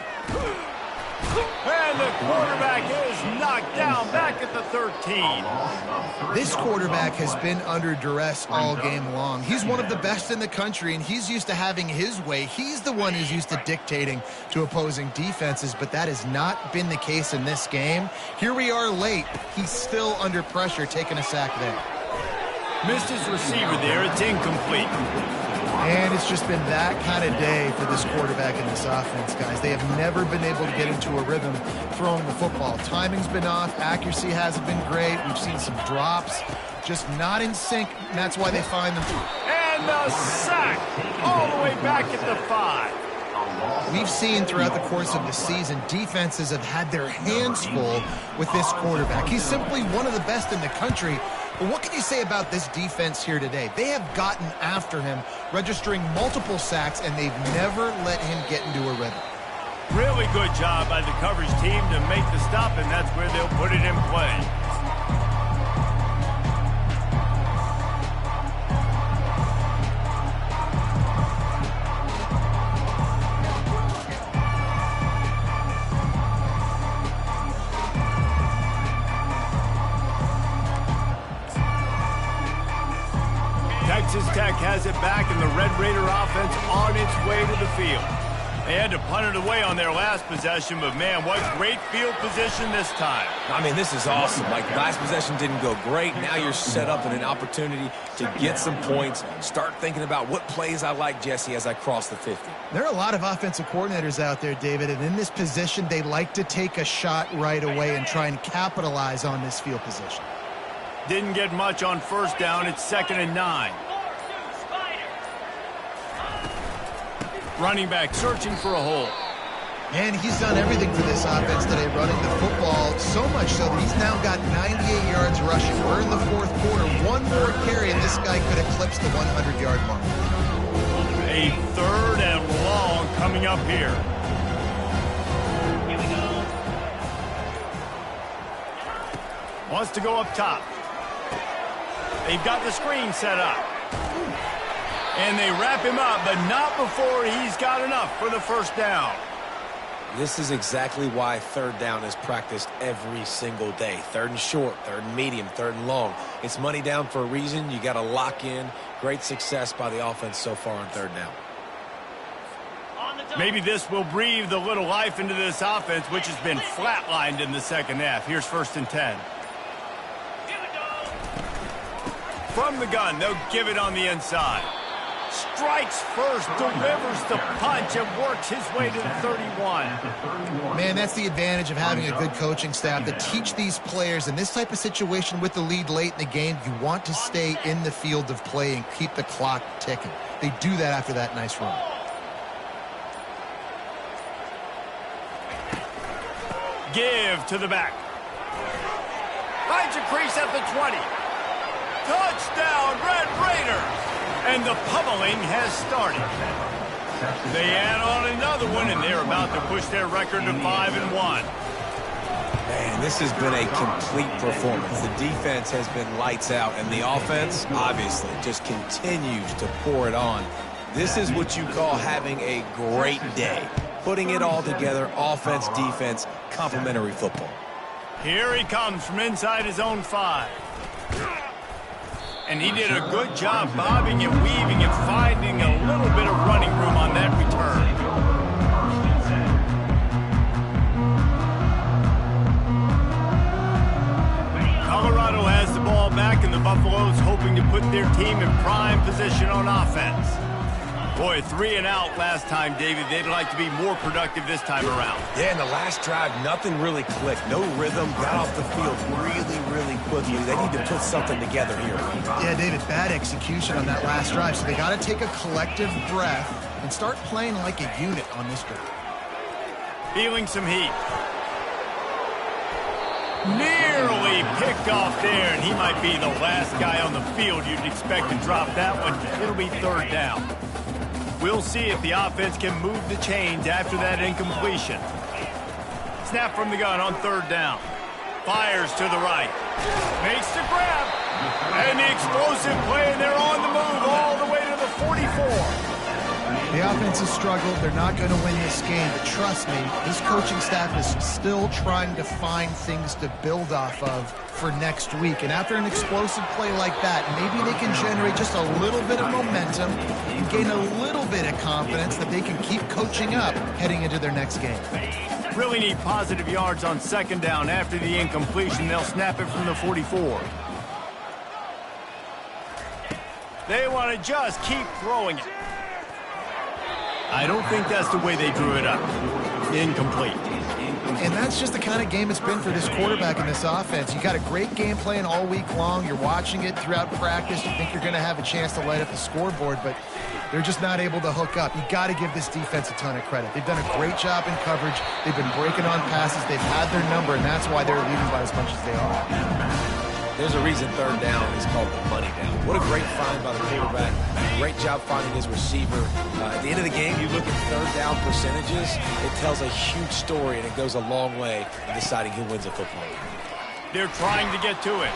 And the quarterback is knocked down back at the 13. This quarterback has been under duress all game long. He's one of the best in the country, and he's used to having his way. He's the one who's used to dictating to opposing defenses, but that has not been the case in this game. Here we are late. He's still under pressure, taking a sack there. Missed his receiver there. It's incomplete. And it's just been that kind of day for this quarterback and this offense, guys. They have never been able to get into a rhythm throwing the football. Timing's been off. Accuracy hasn't been great. We've seen some drops. Just not in sync, and that's why they find them. And the sack all the way back at the 5. We've seen throughout the course of the season, defenses have had their hands full with this quarterback. He's simply one of the best in the country. But what can you say about this defense here today? They have gotten after him, registering multiple sacks, and they've never let him get into a rhythm. Really good job by the coverage team to make the stop, and that's where they'll put it in play. Texas Tech has it back, and the Red Raider offense on its way to the field. They had to punt it away on their last possession, but man, what great field position this time. I mean, this is awesome. Like, last possession didn't go great. Now you're set up in an opportunity to get some points. Start thinking about what plays I like, Jesse, as I cross the 50. There are a lot of offensive coordinators out there, David, and in this position, they like to take a shot right away and try and capitalize on this field position. Didn't get much on first down. It's 2nd and 9. Running back searching for a hole. And he's done everything for this offense today, running the football, so much so that he's now got 98 yards rushing. We're in the 4th quarter. One more carry, and this guy could eclipse the 100-yard mark. A 3rd and long coming up here. Wants to go up top. They've got the screen set up. And they wrap him up, but not before he's got enough for the first down. This is exactly why 3rd down is practiced every single day. 3rd and short, 3rd and medium, 3rd and long. It's money down for a reason. You got to lock in. Great success by the offense so far on 3rd down. Maybe this will breathe a little life into this offense, which has been flatlined in the 2nd half. Here's 1st and 10. From the gun, they'll give it on the inside. Strikes first, delivers the punch, and works his way to the 31. Man, that's the advantage of having a good coaching staff to teach these players in this type of situation with the lead late in the game. You want to stay in the field of play and keep the clock ticking. They do that after that nice run. Give to the back. Finds a crease at the 20. Touchdown, Red Raiders! And the pummeling has started. They add on another one, and they're about to push their record to 5-1. Man, this has been a complete performance. The defense has been lights out, and the offense, obviously, just continues to pour it on. This is what you call having a great day. Putting it all together, offense, defense, complementary football. Here he comes from inside his own 5. And he did a good job bobbing and weaving and finding a little bit of running room on that return. Colorado has the ball back, and the Buffaloes hoping to put their team in prime position on offense. Boy, 3 and out last time, David. They'd like to be more productive this time around. Yeah, in the last drive, nothing really clicked. No rhythm, got off the field really quickly. They need to put something together here. Yeah, David, bad execution on that last drive, so they got to take a collective breath and start playing like a unit on this drive. Feeling some heat. Nearly picked off there, and he might be the last guy on the field you'd expect to drop that one. It'll be 3rd down. We'll see if the offense can move the chains after that incompletion. Snap from the gun on 3rd down. Fires to the right. Makes the grab. And the explosive play, and they're on the move all the way to the 44. The offense has struggled. They're not going to win this game, but trust me, this coaching staff is still trying to find things to build off of for next week. And after an explosive play like that, maybe they can generate just a little bit of momentum and gain a little bit of confidence that they can keep coaching up heading into their next game. Really need positive yards on 2nd down. After the incompletion, they'll snap it from the 44. They want to just keep throwing it. I don't think that's the way they drew it up. Incomplete. And that's just the kind of game it's been for this quarterback in this offense. You got a great game plan all week long. You're watching it throughout practice. You think you're going to have a chance to light up the scoreboard, but they're just not able to hook up. You got to give this defense a ton of credit. They've done a great job in coverage. They've been breaking on passes. They've had their number, and that's why they're leading by as much as they are. There's a reason 3rd down is called the money down. What a great find by the quarterback. Great job finding his receiver. At the end of the game, you look at 3rd down percentages, it tells a huge story, and it goes a long way in deciding who wins a football game. They're trying to get to it.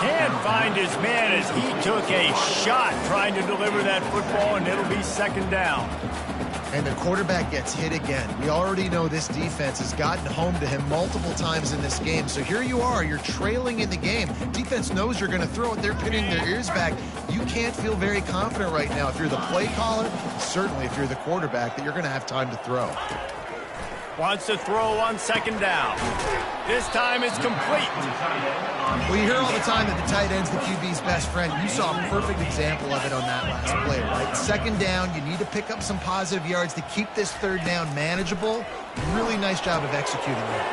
Can't find his man as he took a shot trying to deliver that football, and it'll be 2nd down. And the quarterback gets hit again. We already know this defense has gotten home to him multiple times in this game. So here you are, you're trailing in the game. Defense knows you're going to throw it. They're pinning their ears back. You can't feel very confident right now if you're the play caller, certainly if you're the quarterback, that you're going to have time to throw. Wants to throw on 2nd down. This time it's complete. Well, you hear all the time that the tight end's the QB's best friend. You saw a perfect example of it on that last play, right? 2nd down, you need to pick up some positive yards to keep this 3rd down manageable. Really nice job of executing that.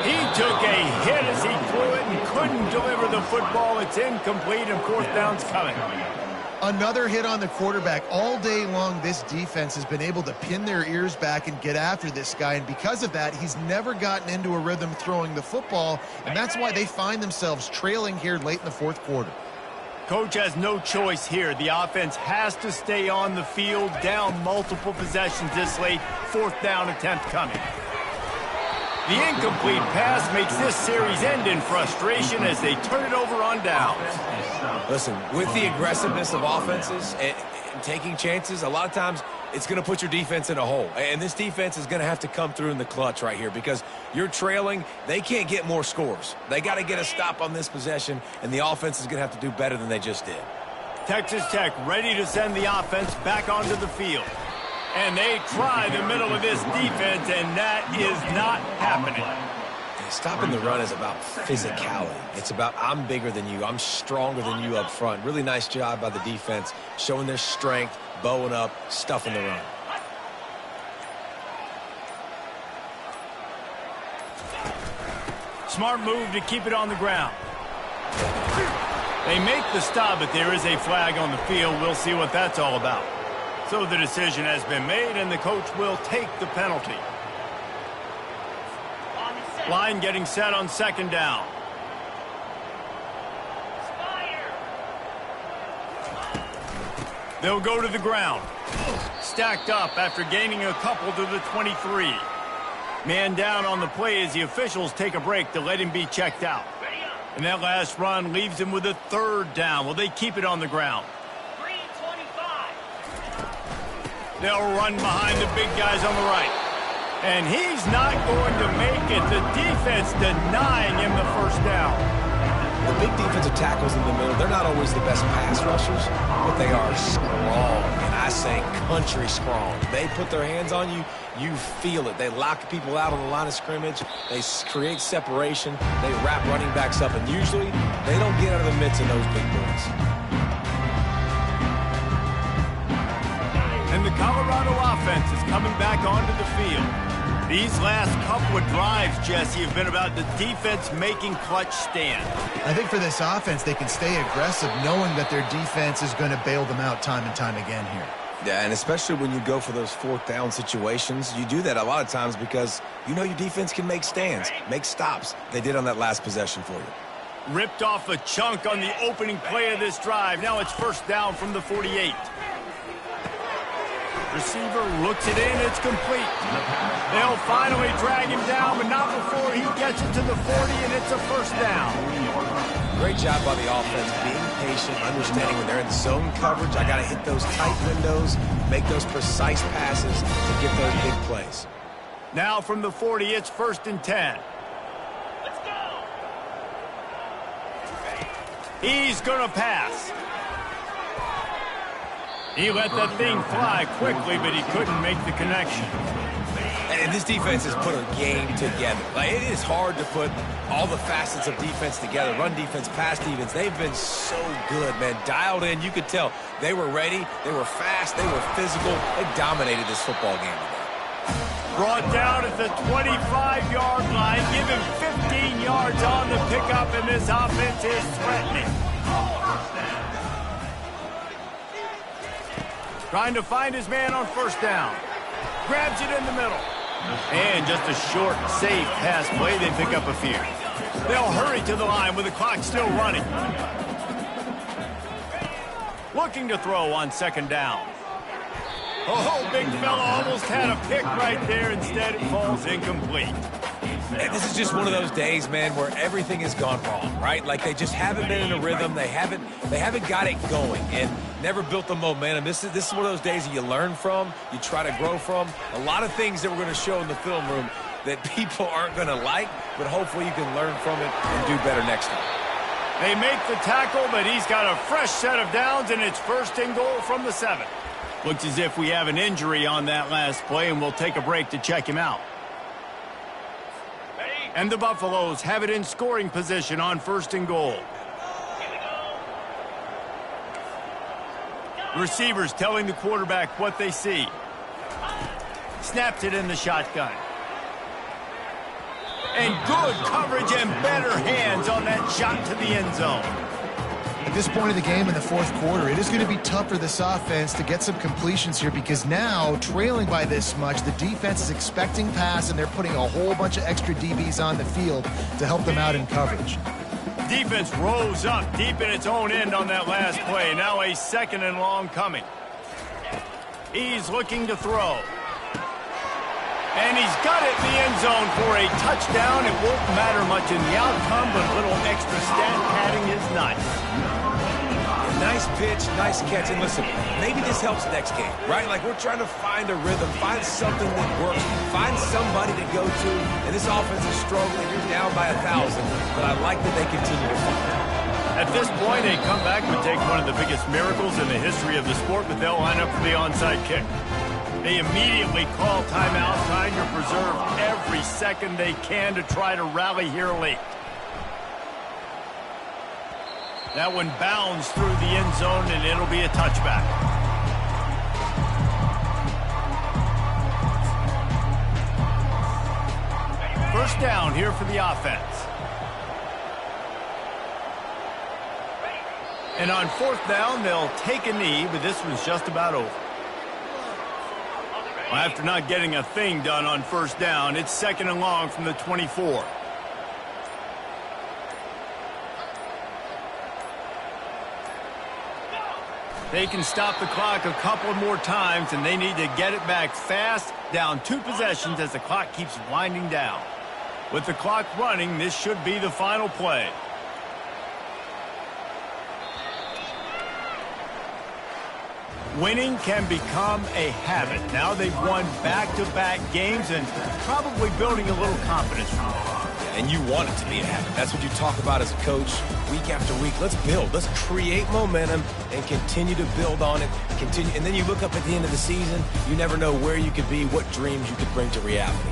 He took a hit as he threw it and couldn't deliver the football. It's incomplete and fourth down's coming. Another hit on the quarterback. All day long, this defense has been able to pin their ears back and get after this guy, and because of that, he's never gotten into a rhythm throwing the football, and that's why they find themselves trailing here late in the fourth quarter. Coach has no choice here. The offense has to stay on the field, down multiple possessions this late. Fourth down attempt coming. The incomplete pass makes this series end in frustration as they turn it over on downs. Listen, with the aggressiveness of offenses and taking chances, a lot of times it's going to put your defense in a hole. And this defense is going to have to come through in the clutch right here because you're trailing. They can't get more scores. They got to get a stop on this possession, and the offense is going to have to do better than they just did. Texas Tech ready to send the offense back onto the field. And they try the middle of this defense, and that is not happening. Stopping the run is about physicality. It's about I'm bigger than you. I'm stronger than you up front. Really nice job by the defense, showing their strength, bowing up, stuffing the run. Smart move to keep it on the ground. They make the stop, but there is a flag on the field. We'll see what that's all about. So the decision has been made, and the coach will take the penalty. Line getting set on second down. They'll go to the ground. Stacked up after gaining a couple to the 23. Man down on the play as the officials take a break to let him be checked out. And that last run leaves him with a third down. Will they keep it on the ground? They'll run behind the big guys on the right. And he's not going to make it. The defense denying him the first down. The big defensive tackles in the middle, they're not always the best pass rushers, but they are strong. And I say country strong. They put their hands on you, you feel it. They lock people out on the line of scrimmage. They create separation. They wrap running backs up. And usually, they don't get out of the midst of those big boys. And the Colorado offense is coming back onto the field. These last couple of drives, Jesse, have been about the defense making clutch stands. I think for this offense, they can stay aggressive knowing that their defense is going to bail them out time and time again here. Yeah, and especially when you go for those fourth down situations, you do that a lot of times because you know your defense can make stands, make stops. They did on that last possession for you. Ripped off a chunk on the opening play of this drive. Now it's first down from the 48. Receiver looks it in, it's complete. They'll finally drag him down, but not before he gets it to the 40, and it's a first down. Great job by the offense, being patient, understanding when they're in zone coverage, I got to hit those tight windows, make those precise passes to get those big plays. Now from the 40, it's first and 10. Let's go. He's going to pass. He let that thing fly quickly, but he couldn't make the connection. And this defense has put a game together. Like, it is hard to put all the facets of defense together. Run defense, pass defense. They've been so good, man. Dialed in. You could tell they were ready. They were fast. They were physical. They dominated this football game today. Brought down at the 25-yard line. Give him 15 yards on the pickup, and this offense is threatening. Trying to find his man on first down. Grabs it in the middle. And just a short, safe pass play. They pick up a few. They'll hurry to the line with the clock still running. Looking to throw on second down. Oh, big fella almost had a pick right there. Instead, it falls incomplete. And this is just one of those days, man, where everything has gone wrong, right? Like they just haven't been in a rhythm. They haven't got it going and never built the momentum. This is one of those days that you learn from, you try to grow from. A lot of things that we're going to show in the film room that people aren't going to like, but hopefully you can learn from it and do better next time. They make the tackle, but he's got a fresh set of downs, and it's first and goal from the 7. Looks as if we have an injury on that last play, and we'll take a break to check him out. And the Buffaloes have it in scoring position on first and goal. Receivers telling the quarterback what they see. Snaps it in the shotgun. And good coverage and better hands on that shot to the end zone. At this point of the game in the fourth quarter, it is going to be tough for this offense to get some completions here because now, trailing by this much, the defense is expecting pass, and they're putting a whole bunch of extra DBs on the field to help them out in coverage. Defense rose up deep in its own end on that last play. Now a 2nd and long coming. He's looking to throw. And he's got it in the end zone for a touchdown. It won't matter much in the outcome, but a little extra stat padding is nice. Nice pitch, nice catch. And listen, maybe this helps next game, right? Like we're trying to find a rhythm, find something that works, find somebody to go to. And this offense is struggling. You're down by 1,000, but I like that they continue to find it. At this point, a comeback would take one of the biggest miracles in the history of the sport, but they'll line up for the onside kick. They immediately call timeout, trying to preserve every second they can to try to rally here late. That one bounds through the end zone, and it'll be a touchback. First down here for the offense. And on 4th down, they'll take a knee, but this one's just about over. After not getting a thing done on 1st down, it's 2nd and long from the 24. They can stop the clock a couple more times, and they need to get it back fast, down 2 possessions as the clock keeps winding down. With the clock running, this should be the final play. Winning can become a habit. Now they've won back-to-back games and probably building a little confidence from it. And you want it to be a habit. That's what you talk about as a coach week after week. Let's build. Let's create momentum and continue to build on it. And then you look up at the end of the season, you never know where you could be, what dreams you could bring to reality.